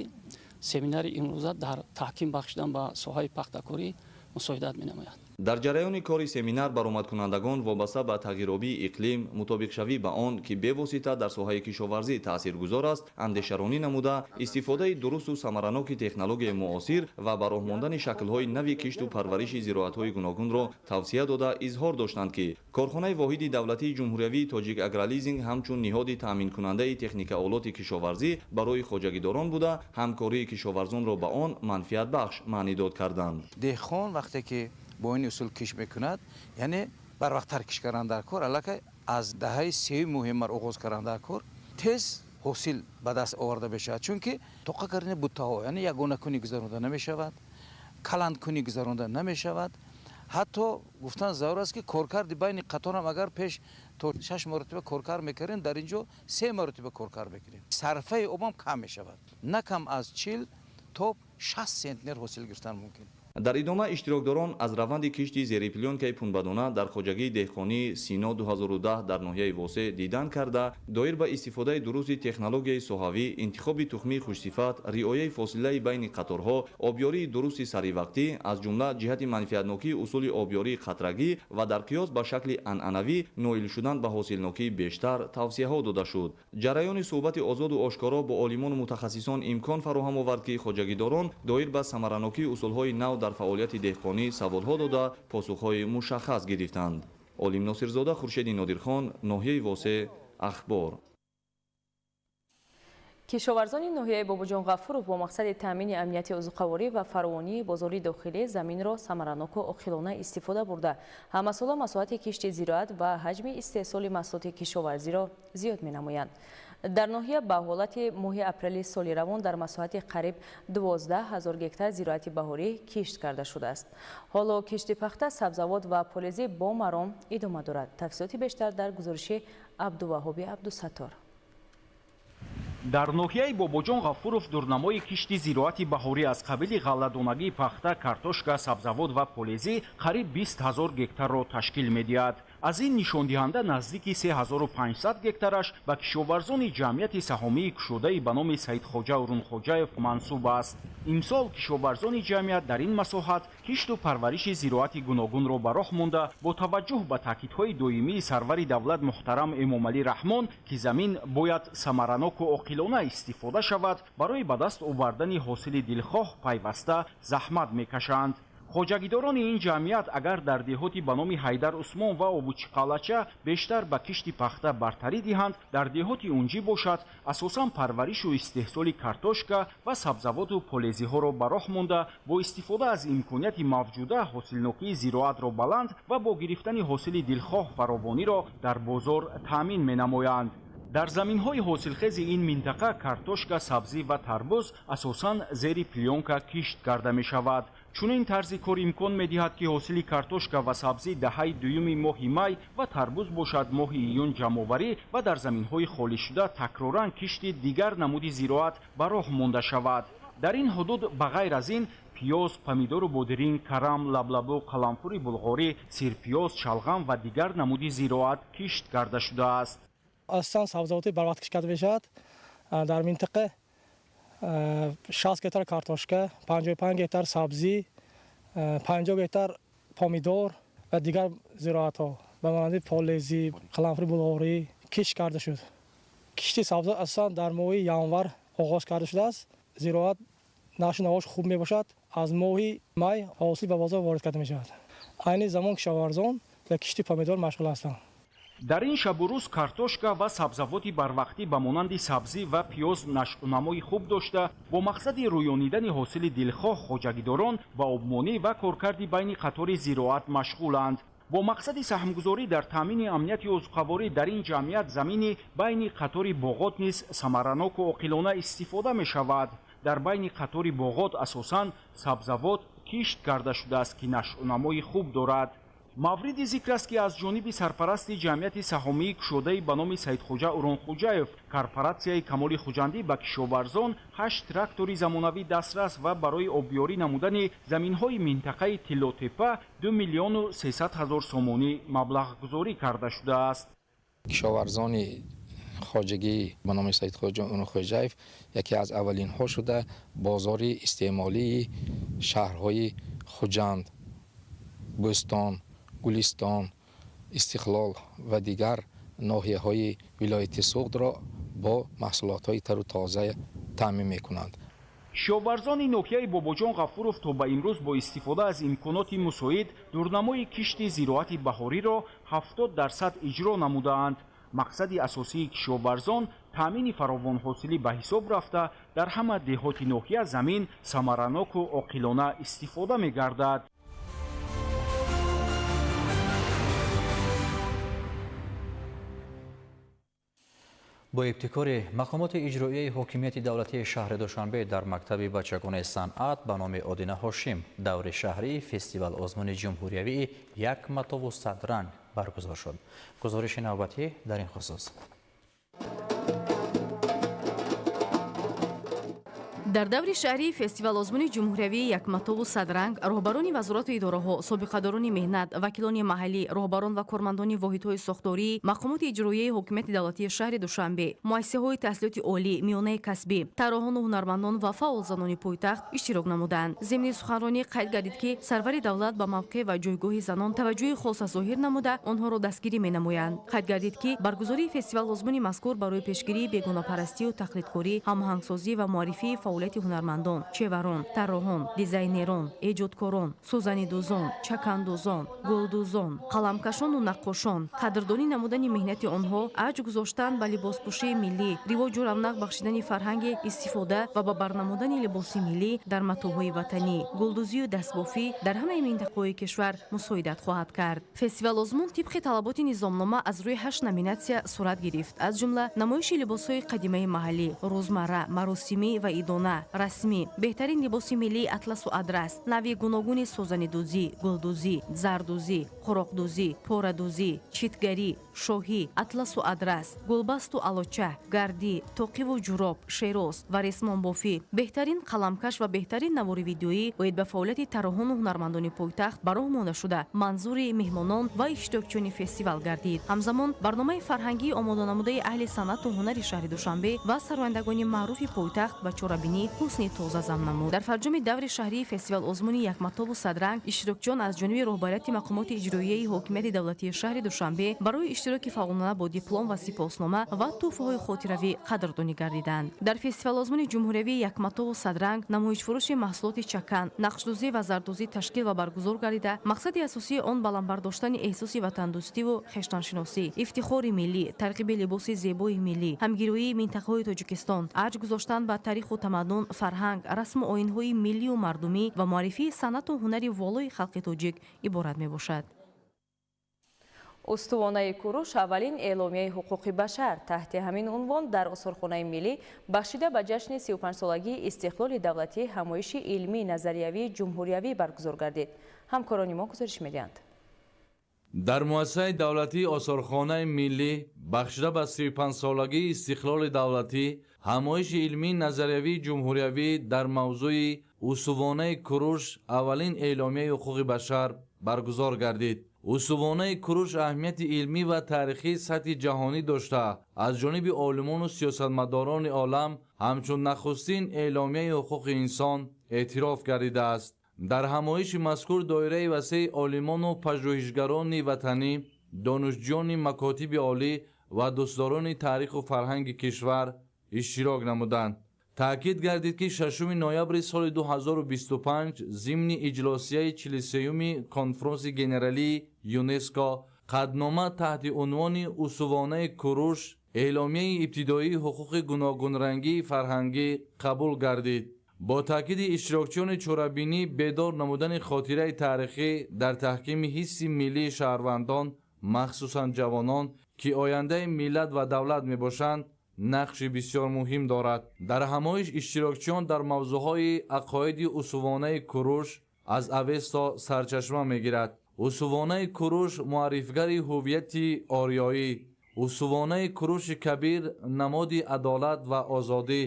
семинари имрӯза дар таҳким бахшидан ба соҳаи пахтакорӣ мусоидат менамояд. дар ҷараёни кори семинар баромадкунандагон вобаста ба тағйирёбии иқлим, мутобиқшавӣ ба он ки бевосита дар соҳаи кишоварзӣ таъсиргузор аст, андешаронӣ намуда, истифодаи дурусту самараноки технологияи муосир ва ба роҳ мондани шаклҳои нави кишту парвариши зироатҳои гуногунро тавсия дода изҳор доштанд ки корхонаи воҳиди давлатии ҷумҳуриявии тоҷик агролизинг ҳамчун ниҳоди таъминкунандаи техникаолоти кишоварзӣ барои хоҷагидорон буда, ҳамкории кишоварзонро ба он манфиатбахш маънӣ дод карданд. деҳқон вақте ки бо ин усул киш мекунад, яъне барвақтар киш кардан дар кор, аллакай аз даҳаи сеюми муҳиммар оғоз кардан дар кор, тез ҳосил ба даст оварда мешавад, чунки тоқа кардани буттаҳо, яъне ягона кунӣ гузаронда намешавад, каландкунӣ гузаронда намешавад. ҳатто гуфтан зарур аст ки коркарди байни қатор ҳам агар пеш то 6 маротиба коркар мекардем, дар инҷо 3 маротиба коркар мекунем. сарфаи обам кам мешавад, на кам аз 40 то 60 сентнер ҳосил гирифтан мумкин. дар идома иштирокдорон аз раванди кишти зери плёнкаи пунбадона дар хоҷагии деҳқонии Сино 2010 дар ноҳияи восе дидан карда, доир ба истифодаи дурусти технологияи соҳавӣ, интихоби тухмии хушсифат, риояи фосилаи байни қаторҳо, обёрии дурусти саривақтӣ, аз ҷумла ҷиҳати манфиатнокии усули обёрии қатрагӣ ва дар қиёс ба шакли анъанавӣ ноил шудан ба ҳосилнокии бештар тавсияҳо дода шуд. ҷараёни суҳбати озоду ошкоро бо олимону мутахассисон имкон фароҳам овард ки хоҷагидорон доир ба самаранокии усулҳои нав дар фаъолияти деҳқонӣ саволҳо дода, посухҳои мушаххас гирифтанд. олим носирзода, хуршеди нодирхон, ноҳияи восе, ахбор. кишоварзони ноҳияи бобоҷон ғафуров бо мақсади таъмини амнияти узуқаворӣ ва фаровонии бозори дохилӣ заминро самараноку оқилона истифода бурда, ҳамасола масоҳати кишти зироат ва ҳаҷми истеҳсоли маҳсулоти кишоварзиро зиёд менамоянд. дар ноҳия ба ҳолати моҳи апрели соли равон дар масоҳати қариб 12 000 гектар зироати баҳорӣ кишт карда шудааст. ҳоло кишти пахта, сабзавот ва полезӣ бо маром идома дорад. тафсилоти бештар дар гузориши Абдуваҳоби Абдусаттор. дар ноҳияи бобоҷон ғафуров дурнамои кишти зироати баҳорӣ аз қабили ғалладонагии пахта, картошка, сабзавот ва полезӣ қариб 20 000 гектарро ташкил медиҳад. аз ин нишондиҳанда наздики 3500 гектараш ба кишоварзони ҷамъияти саҳомии кушодаи ба номи Саидхоҷа Урунхоҷаев мансуб аст. имсол кишоварзони ҷамъият дар ин масоҳат кишту парвариши зироати гуногунро ба роҳ монда, бо таваҷҷӯҳ ба таъкидҳои доимии сарвари давлат муҳтарам Эмомалӣ Раҳмон ки замин бояд самараноку оқилона истифода шавад, барои ба даст овардани ҳосили дилхоҳ пайваста заҳмат мекашанд. хоҷагидорони ин ҷамъият агар дар деҳоти ба номи Ҳайдар Усмон ва Обучиқалача бештар ба кишти пахта бартарӣ диҳанд, дар деҳоти Унҷӣ бошад асосан парваришу истеҳсоли картошка ва сабзавоту полезиҳоро ба роҳ монда, бо истифода аз имконияти мавҷуда ҳосилнокии зироатро баланд ва бо гирифтани ҳосили дилхоҳ фаровониро дар бозор таъмин менамоянд. дар заминҳои ҳосилхези ин минтақа картошка, сабзӣ ва тарбуз асосан зери плёнка кишт карда мешавад. чунин тарзи кор имкон медиҳад ки ҳосили картошка ва сабзӣ даҳаи дуюми моҳи май ва тарбуз бошад моҳи июн ҷамъоварӣ ва дар заминҳои холишуда такроран кишти дигар намуди зироат ба роҳ монда шавад. дар ин ҳудуд ба ғайр аз ин пиёз, помидору бодиринг, карам, лаблабу, қаламфури булғорӣ, сирпиёз, шалғам ва дигар намуди зироат кишт карда шудааст. اصلا سبزیجات بر وقت کش کرده بشد در منطقه 60 گیتار کارتوشکا 55 گیتار سبزی 50 گیتار پامیدور و دیگر زراعت ها به مانند پالزی قلمفری بلغاری کش کرده شد. کشتی سبزیجات اصلا در ماه ینور آغاز کرده شده است. زراعت نشو نواش خوب می باشد. از ماه می حاصل به بازار وارد کرده می شود. عین زمان کشاورزان به کشتی پامیدور مشغول هستند. در این شب و روز کارتوشکا و سبزیجات بروقتی به مانند سبزی و پیاز نشونمایی خوب داشته با مقصد رویانیدن حاصل دلخواه خوجگیداران و آبمانی و کارکردی بین قطار زراعت مشغولند. با مقصد سهمگذاری در تامین امنیت عضوخواری در این جمعیت زمینی بین قطار باغات نیز ثمرناک و عاقلانه استفاده می شود. در بین قطار باغات اساساً سبزیجات کشت کرده شده است که نشونمایی خوب دارد. مورد ذکر است که از جانب سرپرست جمعیت سهامی کشاده به نام سیدخوجا اورانخوجاєв корпорاتسیای کمال خوجندی به کشاورزان 8 تراکتور زمانوی دسترس و برای آبیاری نمودن زمین‌های منطقه تلاتپه 2 میلیون و 300 هزار سومانی مبلغ گذاری کرده شده است. کشاورزان خواجگی به نام سیدخوجا اورانخوجاєв یکی از اولین ها شده بازار استعمالی شهرهای خوجند، بوستان، گلستان، استقلال و دیگر ناحیه‌های ولایت سوخت را با محصولات‌های تر و تازه تامین می‌کنند. کشاورزان ناحیه باباجان غفورов تا به امروز با استفاده از امکانات مساعد دورنمای کشت زراعت بهاری را 70% اجرا نمودند. مقصد اساسی کشاورزان تامین فراوان حاصلی به حساب رفته در همه دهات ناحیه زمین ثمرناک و عاقلانه استفاده می‌گردد. با ابتکار مقامات اجرایی حاکمیت دولتی شهر دوشنبه در مکتب بچگان صنعت به نام آدینه هاشم دور شهری فستیوال آزمون جمهوریوی یک متاو و صد رنگ برگزار شد. گزارش نوبتی در این خصوص. در دور شهری فستیوال آزمون جمهوریوی یک متاو و صد رنگ راهبران وزارت اداره‌ها، سابقه‌داران مهنت، وکیلان محلی، راهبران و کارمندان واحدهای ساختاری، مقامات اجرایی حکومت دولتی شهر دوشنبه، مؤسسه‌های تحصیلات عالی، میانه کسبی، طراحان و هنرمندان و فعال زنان پایتخت اشتراک نمودند. ضمن سخنرانی قید گردید که سرور دولت با موقع و جایگاه زنان توجه خاص ظاهر نموده آنها را دستگیری می‌نمایند. قید گردید که برگزاری فستیوال آزمون مذکور برای پیشگیری بیگانه‌پرستی و تقلیدکاری، هماهنگسازی و معرفی فعالیت هنرمندان، چهوران، طراحان، دیزاینران، ایجادکاران، سوزنیدوزان، چکندوزان، گلدوزان، قلمکشان و نقاشان قدردانی نمودن مهنت آنها، ارج گذاشتن به لباسپوشی ملی، رواج و رونق بخشیدن فرهنگ استفاده و به برنمودن لباس ملی در متاحهای وطنی، گلدوزی و دستبافی در همه مناطق کشور مساعدت خواهد کرد. فستیوال آزمون طبق طلبات نظامنامه از روی 8 نامیناسیا صورت گرفت، از جمله نمایش لباس‌های قدیمی محلی، روزمره، مراسمی و ایدانه، رسمی، بهترین لباس ملی اطلس و ادرس، نوع گوناگون سوزنیدوزی، گلدوزی، زردوزی، خوراکدوزی، پوردوزی، چیتگری، شاهی، اطلس و ادرس، گلبست و آلوچه، گردی، توقی و جوراب، شیروز و رسمان بافی، بهترین قلمکش و بهترین نوار ویدیویی باید به فعالیت طراحان و هنرمندان پایتخت براه مانده شده منظور مهمانان و اشتراکچیان فستیوال گردید. همزمان برنامه فرهنگی آماده نموده اهل صنعت و هنر شهر دوشنبه و سرایندگان معروف پایتخت به چورابینی حسنی تازه زم نمود. در فرجام دور شهری فستیوال آزمون یک متاو و صد رنگ اشتراکچیان از جانب رهبریت مقامات اجرایی حاکمیت دولتی شهر دوشنبه برای اشتراک فعالانه با دیپلم و سپاسنامه و تحفه‌های خاطروی قدردانی گردیدند. در فستیوال آزمون جمهوریوی یک متاو و صد رنگ نمایش فروش محصولات چکن، نقش‌دوزی و زردوزی تشکیل و برگزار گردیده مقصد اساسی آن بلند برداشتن احساس وطن‌دوستی و خویشتن‌شناسی، افتخار ملی، ترغیب لباس زیبای ملی، همگیری منطقه‌های تاجیکستان، ارج گذاشتن به تاریخ و تمدن، فرهنگ، رسم و آیین‌های ملی و مردمی و معرفی صنعت و هنر والای خلق تاجیک عبارت میباشد. استوانه کوروش اولین اعلامیه حقوق بشر تحت همین عنوان در استورخانه ملی بخشیده به جشن 35 سالگی استقلال دولتی همایش علمی نظریوی جمهوریوی برگزار گردید. همکاران ما گزارش می‌دهند. در مؤسسه دولتی استورخانه ملی بخشیده به 35 سالگی استقلال دولتی همایش علمی نظریوی جمهوریوی در موضوع استوانه کوروش اولین اعلامیه حقوق بشر برگزار گردید. устувонаи куруш аҳамияти илмӣ ва таърихии сатҳи ҷаҳонӣ дошта аз ҷониби олимону сиёсатмадорони олам ҳамчун нахустин эъломияи ҳуқуқи инсон эътироф гардидааст. дар ҳамоиши мазкур доираи васеъи олимону пажӯҳишгарони ватанӣ, донишҷӯёни макотиби олӣ ва дӯстдорони таъриху фарҳанги кишвар иштирок намуданд. таъкид гардид ки 6 ноябри соли 2025 зимни иҷлосияи 43-юми конфронси генералии ЮНЕСКО қаднома таҳти унвони устувонаи куруш эъломияи ибтидоии ҳуқуқи гуногунрангии фарҳангӣ қабул гардид. бо таъкиди иштирокчиёни чорабинӣ бедор намудани хотираи таърихӣ дар таҳкими ҳисси миллии шаҳрвандон, махсусан ҷавонон ки ояндаи миллат ва давлат мебошанд, нақши бисёр муҳим дорад. дар ҳамоиш иштирокчиён дар мавзӯъҳои ақоиди устувонаи куруш аз авесто сарчашма мегирад. устувонаи куруш муаррифгари ҳуввияти ориёӣ, устувонаи куруши кабир намоди адолат ва озодӣ,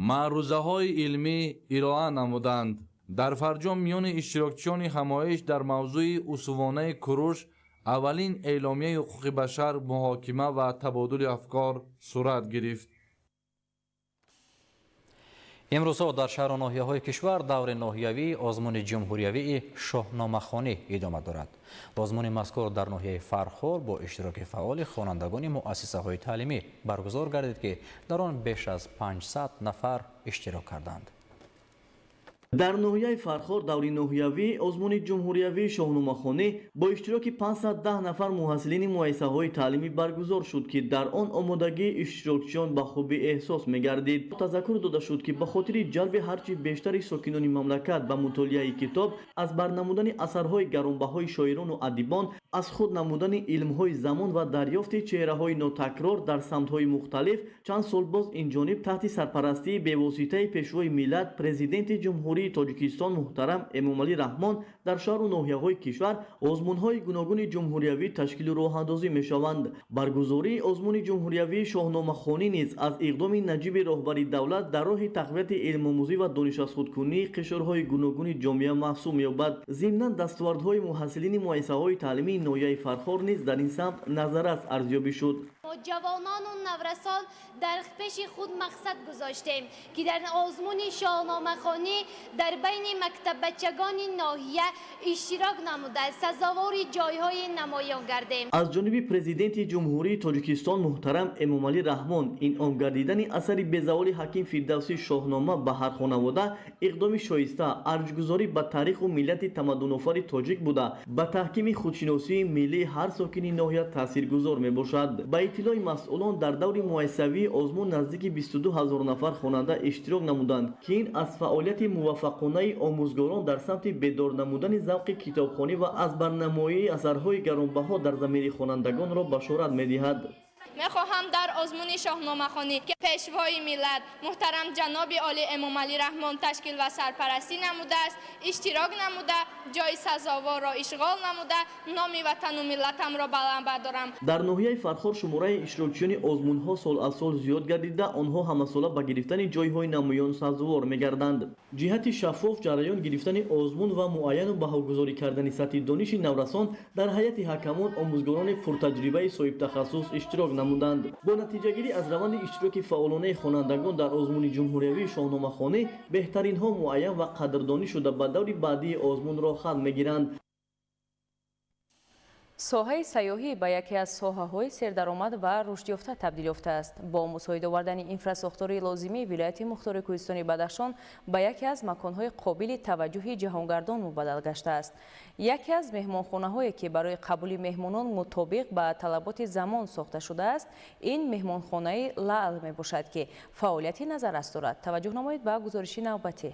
маърузаҳои илмӣ ироа намуданд. дар фарҷом миёни иштирокчиёни ҳамоиш дар мавзӯи устувонаи куруш аввалин эъломияи ҳуқуқи башар муҳокима ва табодули афкор сурат гирифт. имрӯзҳо дар шаҳру ноҳияҳои кишвар даври ноҳиявии озмуни ҷумҳуриявии шоҳномахонӣ идома дорад. озмуни мазкур дар ноҳияи Фархор бо иштироки фаъоли хонандагони муассисаҳои таълимӣ баргузор гардид ки дар он беш аз 500 нафар иштирок карданд. дар ноҳияи Фархор даври ноҳиявии озмуни ҷумҳуриявии шоҳномахонӣ бо иштироки 510 нафар муҳассилини муассисаҳои таълимӣ баргузор шуд ки дар он омодагии иштирокчиён ба хубӣ эҳсос мегардид. тазаккур дода шуд ки ба хотири ҷалби ҳарчи бештари сокинони мамлакат ба мутолиаи китоб, аз барнамудани асарҳои гаронбаҳои шоирону адибон, аз худ намудани илмҳои замон ва дарёфти чеҳраҳои нотакрор дар самтҳои мухталиф, чанд сол боз инҷониб таҳти сарпарастии бевоситаи пешвои миллат президенти ҷумҳурии тоҷикистон муҳтарам Эмомалӣ Раҳмон дар шаҳру ноҳияҳои кишвар озмунҳои гуногуни ҷумҳуриявӣ ташкилу роҳандозӣ мешаванд. баргузории озмуни ҷумҳуриявии шоҳномахонӣ низ аз иқдоми наҷиби роҳбари давлат дар роҳи тақвияти илмомӯзӣ ва донишазхудкунии қишорҳои гуногуни ҷомеа маҳсуб меёбад. зимнан дастовардҳои муҳассилини муассисаҳои таълимии ноҳияи Фархор низ дар ин самт назаррас арзёбӣ шуд. ҷавонону наврасон дар пеши худ мақсад гузоштем ки дар озмуни шоҳномахонӣ дар байни мактаббачагони ноҳия иштирок намуда сазовори ҷойҳои намоён гардем. аз ҷониби президенти ҷумҳурии тоҷикистон муҳтарам Эмомалӣ Раҳмон инъом гардидани асари безаволи ҳаким Фирдавсӣ шоҳнома ба ҳар хонавода иқдоми шоиста арҷгузорӣ ба таъриху миллати тамаддунофари тоҷик буда ба таҳкими худшиносии миллии ҳар сокини ноҳия таъсиргузор мебошад. ба иттилои масъулон дар даври муассисавии озмун наздики 22 000 нафар хонанда иштирок намуданд ки ин аз фаъолияти муваффақонаи омӯзгорон дар самти бедор намудани завқи китобхонӣ ва аз барнамоии асарҳои гаронбаҳо дар замири хонандагонро башорат медиҳад. мехоҳам дар озмуни шоҳномахонӣ ки пешвои миллат муҳтарам ҷаноби оли Эмомалӣ Раҳмон ташкил ва сарпарастӣ намудааст, иштирок намуда, ҷои сазоворро ишғол намуда, номи ватану миллатамро баланд бардорам. дар ноҳияи Фархор шумораи иштирокчиёни озмунҳо сол аз сол зиёд гардида, онҳо ҳамасола ба гирифтани ҷойҳои намоён сазовор мегарданд. ҷиҳати шаффоф ҷараён гирифтани озмун ва муайяну баҳогузорӣ кардани сатҳи дониши наврасон дар ҳайати ҳакамон омӯзгорони пуртаҷрибаи соҳибтахассус иштирок намуданд. бо натиҷагирӣ аз раванди иштироки фаъолонаи хонандагон дар озмуни ҷумҳуриявии шоҳномахонӣ беҳтаринҳо муайян ва қадрдонӣ шуда ба даври баъдии озмунро халм мегиранд. соҳаи сайёҳӣ ба яке аз соҳаҳои сердаромад ва рушдёфта табдил ёфтааст. бо мусоида овардани инфраструктураи лозимии вилояти мухтори Кӯҳистони Бадахшон ба яке аз маконҳои қобили таваҷҷӯҳи ҷаҳонгардон мубаддал гаштааст. яке аз меҳмонхонаҳое ки барои қабули меҳмонон мутобиқ ба талаботи замон сохта шудааст, ин меҳмонхонаи Лаъл мебошад ки фаъолияти назаррас дорад. таваҷҷӯҳ намоед ба гузориши навбатӣ.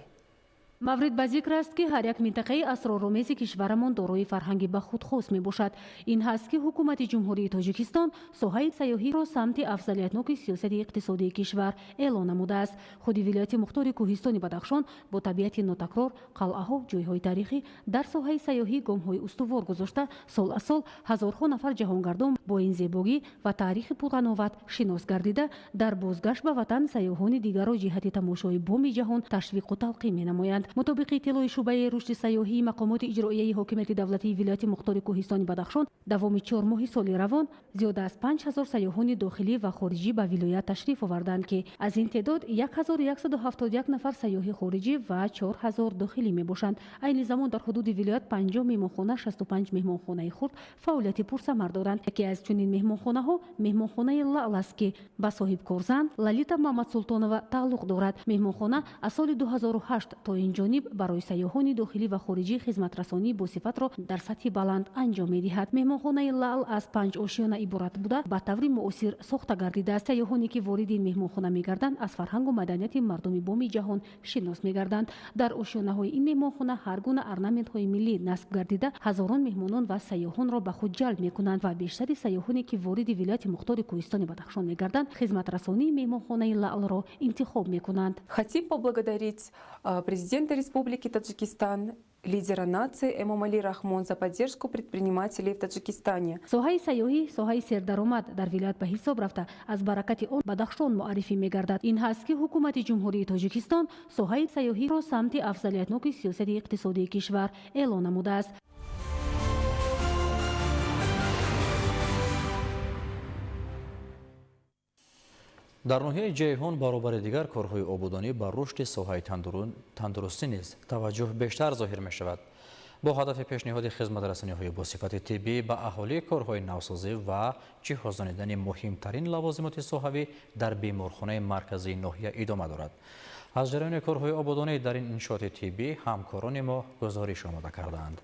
маврид ба зикр аст ки ҳар як минтақаи асроромези кишварамон дорои фарҳанги ба худхос мебошад. ин ҳаст ки ҳукумати ҷумҳурии тоҷикистон соҳаи сайёҳиро самти афзалиятноки сиёсати иқтисодии кишвар эълон намудааст. худи вилояти мухтори Кӯҳистони Бадахшон бо табиати нотакрор, қалъаҳо, ҷойҳои таърихӣ дар соҳаи сайёҳӣ гомҳои устувор гузошта сол аз сол ҳазорҳо нафар ҷаҳонгардон бо ин зебогӣ ва таърихи пурғановат шинос гардида, дар бозгашт ба ватан сайёҳони дигарро ҷиҳати тамошои боми ҷаҳон ташвиқу талқин менамоянд. میگردند. مطابق اطلاع شعبه رشد سیاحی مقامات اجرایی حاکمیت دولتی ولایت مختار کوهستان بدخشان دوام 4 ماه سال روان زیاد از 5000 سیاحان داخلی و خارجی به ولایت تشریف آوردند که از این تعداد 1171 نفر سیاح خارجی و 4000 داخلی میباشند. عین زمان در حدود ولایت 50 مهمانخانه 65 مهمانخانه خرد فعالیت پرثمر دارند. یکی از چنین مهمانخانه ها مهمانخانه لعل است که با صاحب کارزن لالیتا محمد سلطانова تعلق دارد. مهمانخانه از سال 2008 تا این جانب برای سیاحان داخلی و خارجی خدمت رسانی با صفت را در سطح بلند انجام می‌دهد. مهمانخانه لعل از 5 آشیانه عبارت بوده با طور مؤثر ساخته گردیده است. سیاحانی که وارد این مهمانخانه می‌گردند از فرهنگ و مدنیت مردم بومی جهان شناس می‌گردند. در آشیانه‌های این مهمانخانه هر گونه ارنامنت‌های ملی نصب گردیده هزاران مهمانان و سیاحان را به خود جلب می‌کنند و بیشتر سیاحانی که وارد ولایت مختار کوهستان بدخشان می‌گردند خدمت رسانی مهمانخانه لعل را انتخاب می‌کنند. Хотим поблагодарить президента Республики Таджикистан, лидера нации Эмомали Рахмон за поддержку предпринимателей в Таджикистане. соҳаи сайёҳӣ соҳаи сердаромад дар вилоят ба ҳисоб рафта аз баракати он бадахшон муаррифӣ мегардад. ин ҳаст ки ҳукумати ҷумҳурии тоҷикистон соҳаи сайёҳиро самти афзалиятноки сиёсати иқтисодии кишвар эълон намудааст. дар ноҳияи ҷейҳун баробари дигар корҳои ободонӣ ба рушди соҳаи тандурустӣ низ таваҷҷӯҳ бештар зоҳир мешавад. бо ҳадафи пешниҳоди хизматрасониҳои бо сифати тиббӣ ба аҳолӣ корҳои навсозӣ ва ҷиҳоздонидани муҳимтарин лавозимоти соҳавӣ дар беморхонаи марказии ноҳия идома дорад. аз ҷараёни корҳои ободонӣ дар ин иншооти тиббӣ ҳамкорони мо гузориш омода кардаанд.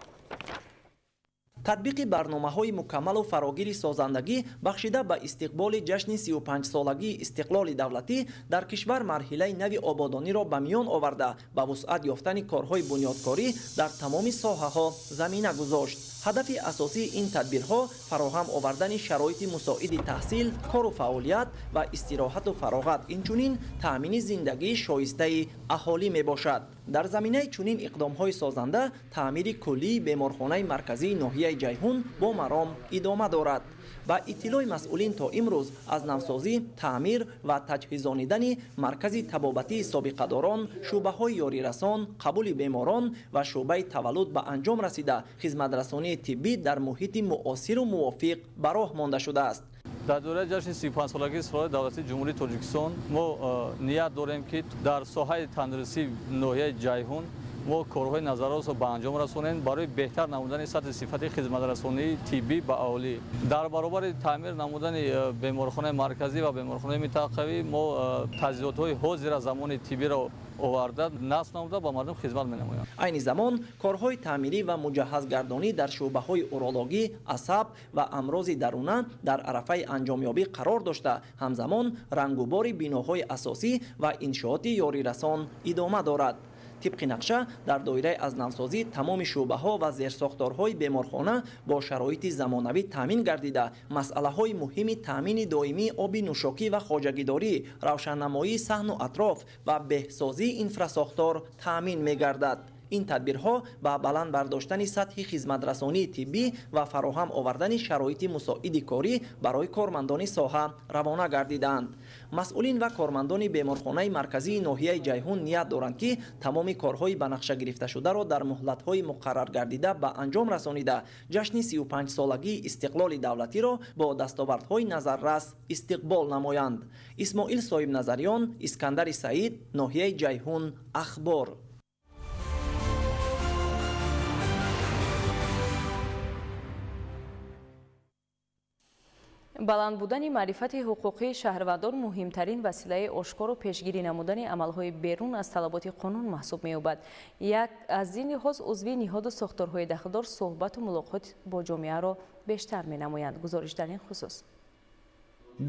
татбиқи барномаҳои мукаммалу фарогири созандагӣ бахшида ба истиқболи ҷашни 35-солагии истиқлоли давлатӣ дар кишвар марҳилаи нави ободониро ба миён оварда ба вусъат ёфтани корҳои бунёдкорӣ дар тамоми соҳаҳо замина гузошт. ҳадафи асосии ин тадбирҳо фароҳам овардани шароити мусоиди таҳсил, кору фаъолият ва истироҳату фароғат, инчунин таъмини зиндагии шоистаи аҳолӣ мебошад. дар заминаи чунин иқдомҳои созанда таъмири куллии беморхонаи марказии ноҳияи ҷайҳун бо маром идома дорад. ба иттилои масъулин то имрӯз аз навсозӣ, таъмир ва таҷҳизонидани маркази табобатии собиқадорон, шӯъбаҳои ёрирасон, қабули беморон ва шӯъбаи таваллуд ба анҷом расида хизматрасонии тиббӣ дар муҳити муосиру мувофиқ ба роҳ монда шудааст. дар дораи ҷашни 35-солагии Солҳои давлати ҷумҳурии Тоҷикистон мо ният дорем ки дар соҳаи тандурустии ноҳияи ҷайҳун мо корҳои назарросро ба анҷом расонем барои беҳтар намудани сатҳи сифати хизматрасонии тиббӣ ба аҳолӣ. дар баробари таъмир намудани беморхонаи марказӣ ва беморхонаи минтақавӣ мо таҷҳизотҳои ҳозира замони тиббиро оварда насб намуда ба мардум хизмат менамоям. айни замон корҳои таъмирӣ ва муҷаҳҳазгардонӣ дар шӯъбаҳои урологӣ, асаб ва амрози даруна дар арафаи анҷомёбӣ қарор дошта, ҳамзамон рангубори биноҳои асосӣ ва иншооти ёрирасон идома дорад. طبق نقشه در دایره از نوسازی تمام شعبه‌ها و زیرساختارهای بیمارخانه با شرایط زمانوی تامین گردیده، مسئله‌های مهم تامین دائمی آب نوشاکی و خواجگیداری، روشننمایی صحن و اطراف و بهسازی اینفراساختار تامین می‌گردد. این تدبیرها با بلند برداشتن سطح خدمترسانی طبی و فراهم آوردن شرایط مساعد کاری برای کارمندان ساحه روانه گردیدند. مسئولین و کارمندان بیمارخانه مرکزی ناحیه جیهون نیت دارند که تمام کارهای به نقشه گرفته شده را در مهلت‌های مقرر گردیده به انجام رسانیده جشن 35 سالگی استقلال دولتی را با دستاوردهای نظررس استقبال نمایند. اسماعیل صاحب نظریان، اسکندر سعید، ناحیه جیهون، اخبار. баланд будани маърифати ҳуқуқии шаҳрвандон муҳимтарин василаи ошкору пешгирӣ намудани амалҳои берун аз талаботи қонун маҳсуб меёбад. як аз ин лиҳоз узви ниҳоду сохторҳои дахлдор суҳбату мулоқот бо ҷомеаро бештар менамоянд. гузориш дар ин хусус.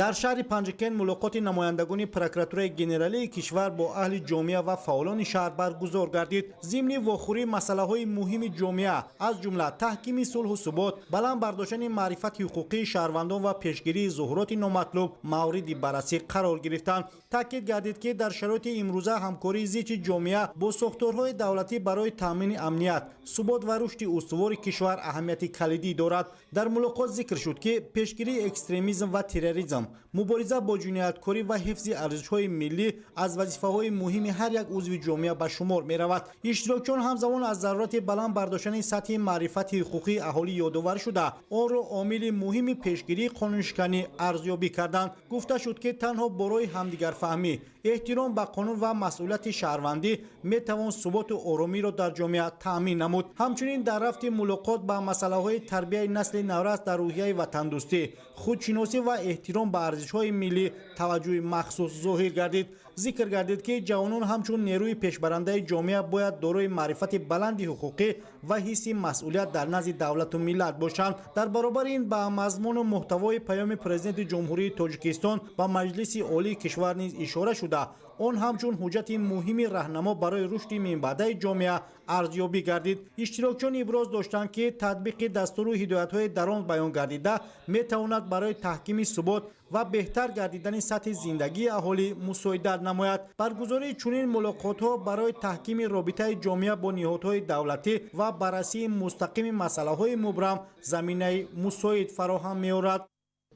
дар шаҳри панҷакен мулоқоти намояндагони прокуратураи генералии кишвар бо аҳли ҷомеа ва фаъолони шаҳр баргузор гардид. зимни вохӯрии масъалаҳои муҳими ҷомеа аз ҷумла таҳкими сулҳу субот, баланд бардоштани маърифати ҳуқуқии шаҳрвандон ва пешгирии зуҳуроти номатлуб мавриди баррасӣ қарор гирифтанд. таъкид гардид ки дар шароити имрӯза ҳамкории зичи ҷомеа бо сохторҳои давлатӣ барои таъмини амният, субот ва рушди устувори кишвар аҳамияти калидӣ дорад. дар мулоқот зикр шуд ки пешгирии экстремизм ва терроризм مردم. مبارزه با جنایتکاری و حفظ ارزش‌های ملی از وظیفه‌های مهم هر یک عضو جامعه به شمار می‌رود. اشتراکیان همزمان از ضرورت بلند برداشتن سطح معرفت حقوقی اهالی یادآور شده آن را عامل مهم پیشگیری قانونشکنی ارزیابی کردند. گفته شد که تنها برای همدیگر فهمی، احترام به قانون و مسئولیت شهروندی میتوان ثبات و آرامی را در جامعه تأمین نمود. همچنین در رفت ملاقات با مسائل تربیت نسل نورست در روحیه وطن‌دوستی، خودشناسی و احترام به ارزش‌های ملی توجه مخصوص ظاهر گردید. ذکر گردید که جوانان همچون نیروی پیشبرنده جامعه باید دارای معرفت بلند حقوقی و حس مسئولیت در نزد دولت و ملت باشند. در برابر این به مضمون و محتوای پیام پرزیدنت جمهوری تاجیکستان و مجلس عالی کشور نیز اشاره شده. آن همچون حجت مهمی راهنما برای رشد منبعد جامعه ارزیابی گردید. اشتراکیان ابراز داشتند که تطبیق دستور و هدایت‌های در آن بیان گردیده میتواند برای تحکیم ثبات و بهتر گردیدن سطح زندگی اهالی مساعدت نماید. برگزاری چنین ملاقات‌ها برای تحکیم رابطه جامعه با نهادهای دولتی و بررسی مستقیم مسائل مبرم زمینه مساعد فراهم می‌آورد.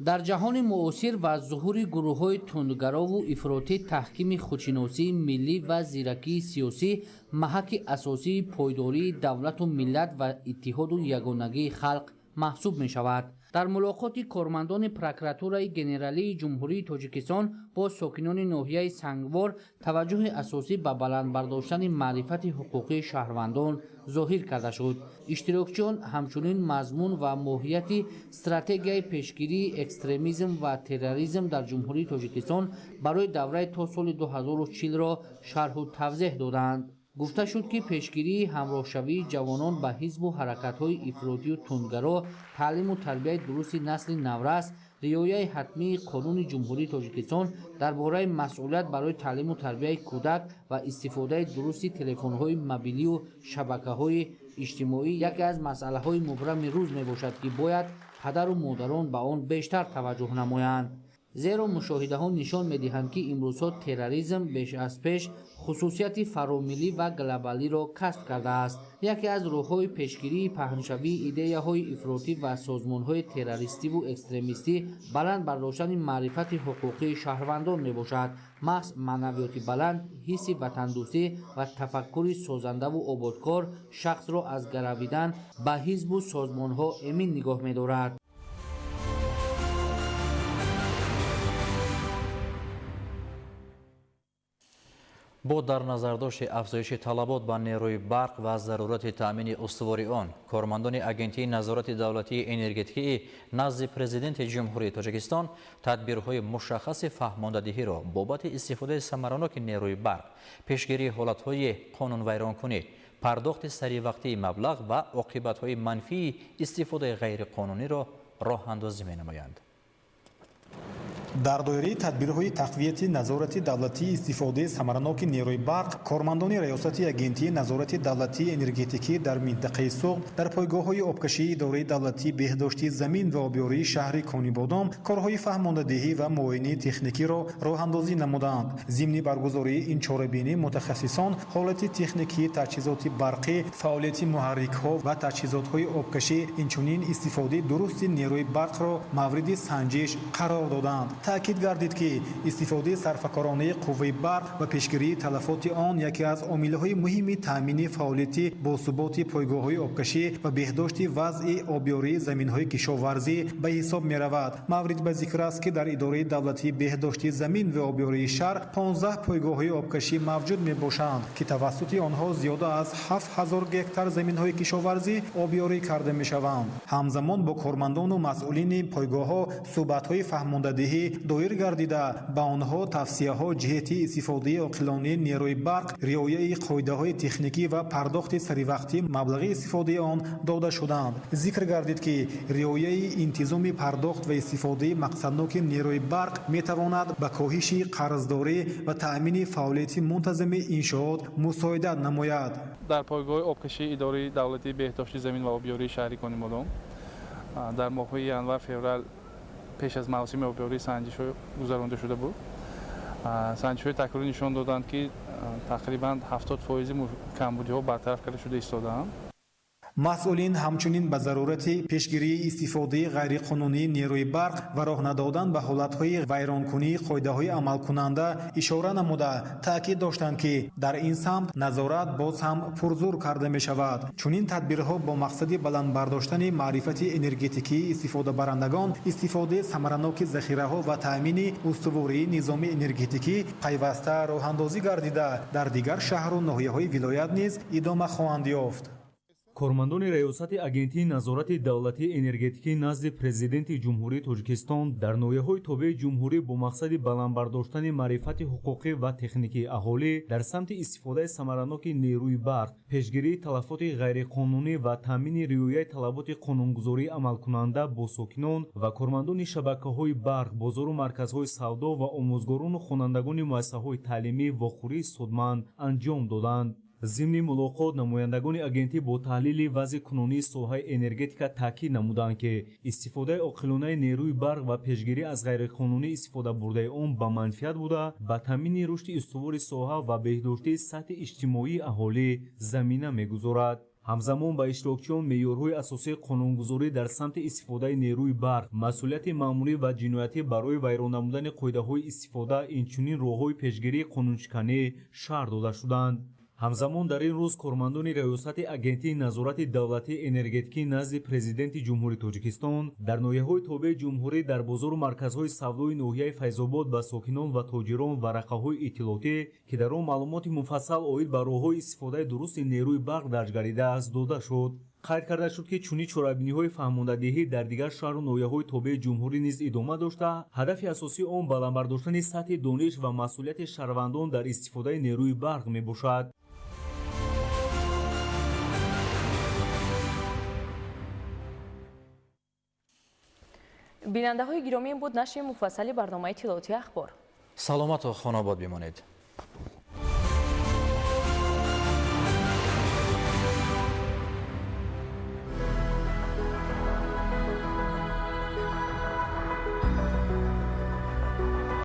در جهان معاصر و ظهور گروه‌های تندگرا و افراطی تحکیم خودشناسی ملی و زیرکی سیاسی محک اساسی پایداری دولت و ملت و اتحاد و یگانگی خلق محسوب می‌شود. در ملاقات کارمندان پروکراتورای گنرالی جمهوری تاجیکستان با ساکنان ناحیه سنگوار توجه اساسی به بلند برداشتن معرفت حقوقی شهروندان ظاهر کرده شد. اشتراکچیان همچنین مضمون و ماهیت استراتژی پیشگیری اکستریمیسم و تروریسم در جمهوری تاجیکستان برای دوره تا سال 2040 را شرح و توضیح دادند. گفته شد که پیشگیری همراهشوی جوانان به حزب و حرکت‌های افراطی و تندگرا، تعلیم و تربیت درست نسل نورست، رعایت حتمی قانون جمهوری تاجیکستان درباره مسئولیت برای تعلیم و تربیت کودک و استفاده درست تلفن‌های موبیلی و شبکه‌های اجتماعی یکی از مسائل‌های مبرم روز میباشد که باید پدر و مادران به آن بیشتر توجه نمایند. زیرا مشاهده ها نشان می‌دهند که امروزها تروریسم بیش از پیش خصوصیت فراملی و گلوبالی را کسب کرده است. یکی از راه‌های پیشگیری پهنشوی ایده‌های افراطی و سازمان‌های تروریستی و اکستریمیستی بلند برداشتن معرفت حقوقی شهروندان میباشد. محض معنویات بلند، حس وطن‌دوستی و تفکر سازنده و آبادکار شخص را از گرویدن به حزب و سازمان‌ها امین نگاه می‌دارد. با در نظر داشت افزایش طلبات به نیروی برق و ضرورت تأمین استواری آن، کارمندان اگنتی نظارت دولتی انرژتیکی نزد پرزیدنت جمهوری تاجیکستان تدبیرهای مشخص فهماندهی را بابت استفاده ثمرناک نیروی برق، پیشگیری حالتهای قانون ویرانکنی، پرداخت سریع وقتی مبلغ و عاقبت‌های منفی استفاده غیرقانونی را راه اندازی می‌نمایند. در دایره تدبیرهای تقویت نظارت دولتی استفاده ثمرناک نیروی برق، کارمندان ریاست اگنتی نظارت دولتی انرژتیکی در منطقه سوق در پایگاه‌های آبکشی اداره دولتی بهداشت زمین و آبیاری شهر کانیبادام کارهای فهماندهی و معاینه تکنیکی را راه‌اندازی نمودند. ضمن برگزاری این چاره‌بینی متخصصان حالت تکنیکی تجهیزات برقی، فعالیت محرک‌ها و تجهیزات‌های آبکشی اینچنین استفاده درست نیروی برق را مورد سنجش قرار دادند. تأکید گردید که استفاده صرفه‌کارانه قوه برق و پیشگیری تلفات آن یکی از عامل‌های مهم تأمین فعالیت باثبات پایگاه‌های آبکشی و بهداشت وضع آبیاری زمین‌های کشاورزی به حساب می‌رود. مورد به ذکر است که در اداره دولتی بهداشت زمین و آبیاری شهر 15 پایگاه‌های آبکشی موجود می‌باشند که توسط آنها زیاده از 7000 گکتار زمین‌های کشاورزی آبیاری کرده می‌شوند. همزمان با کارمندان و مسئولین پایگاه‌ها صحبت‌های فهماندهی دایر گردیده به آنها توصیه‌ها جهت استفاده عاقلانه نیروی برق، رعایت قاعده‌های تکنیکی و پرداخت سریع وقتی مبلغ استفاده آن داده شدند. ذکر گردید که رعایت انتظام پرداخت و استفاده مقصدناک نیروی برق می‌تواند به کاهش قرضداری و تأمین فعالیت منتظم انشاءات مساعدت نماید. در پایگاه آبکشی اداره دولتی بهداشت زمین و آبیاری شهری کانیبادام در ماه‌های ینور فوریه پیش از موسم آبیاری سنجش گذرانده شده بود. سنجش‌های تکراری نشان دادند که تقریباً 70% کمبودی‌ها برطرف کرده شده ایستاده‌اند. масъулин ҳамчунин ба зарурати пешгирии истифодаи ғайриқонунии нерӯи барқ ва роҳ надодан ба ҳолатҳои вайронкунии қоидаҳои амалкунанда ишора намуда таъкид доштанд ки дар ин самт назорат боз ҳам пурзур карда мешавад. чунин тадбирҳо бо мақсади баландбардоштани маърифати энергетикии истифодабарандагон, истифодаи самараноки захираҳо ва таъмини устувории низоми энергетикӣ пайваста роҳандозӣ гардида дар дигар шаҳру ноҳияҳои вилоят низ идома хоҳанд ёфт. кормандони раёсати агентии назорати давлатии энергетикӣ назди президенти ҷумҳурии Тоҷикистон дар ноҳияҳои тобеи ҷумҳурӣ бо мақсади баландбардоштани маърифати ҳуқуқӣ ва техникии аҳолӣ дар самти истифодаи самараноки нерӯи барқ, пешгирии талафоти ғайриқонунӣ ва таъмини риояи талаботи қонунгузории амалкунанда бо сокинон ва кормандони шабакаҳои барқ, бозору марказҳои савдо ва омӯзгорону хонандагони муассисаҳои таълимӣ вохӯрии судманд анҷом доданд. зимни мулоқот намояндагони агентӣ бо таҳлили вазъи кунунии соҳаи энергетика таъкид намуданд ки истифодаи оқилонаи нерӯи барқ ва пешгирӣ аз ғайриқонунӣ истифода бурдаи он ба манфиат буда ба таъмини рушди устувори соҳа ва беҳдоштии сатҳи иҷтимоии аҳолӣ замина мегузорад. ҳамзамон ба иштирокчиён меъёрҳои асосии қонунгузорӣ дар самти истифодаи нерӯи барқ, масъулияти маъмурӣ ва ҷиноятӣ барои вайрон намудани қоидаҳои истифода, инчунин роҳҳои пешгирии қонуншиканӣ шарҳ дода шуданд. ҳамзамон дар ин рӯз кормандони раёсати агентии назорати давлатии энергетикӣ назди президенти ҷумҳурии Тоҷикистон дар ноҳияҳои тобеи ҷумҳурӣ дар бозору марказҳои савдои ноҳияи Файзобод ба сокинон ва тоҷирон варақаҳои иттилоотӣ ки дар он маълумоти муфассал оид ба роҳҳои истифодаи дурусти нерӯи барқ дарҷ гардидааст дода шуд. қайд карда шуд ки чунин чорабиниҳои фаҳмондадеҳӣ дар дигар шаҳру ноҳияҳои тобеи ҷумҳурӣ низ идома дошта, ҳадафи асосии он баландбардоштани сатҳи дониш ва масъулияти шаҳрвандон дар истифодаи нерӯи барқ мебошад. бинандаҳои гиромӣ, ин буд нашри муфассали барномаи тиловати ахбор. саломату хонобод бимонед.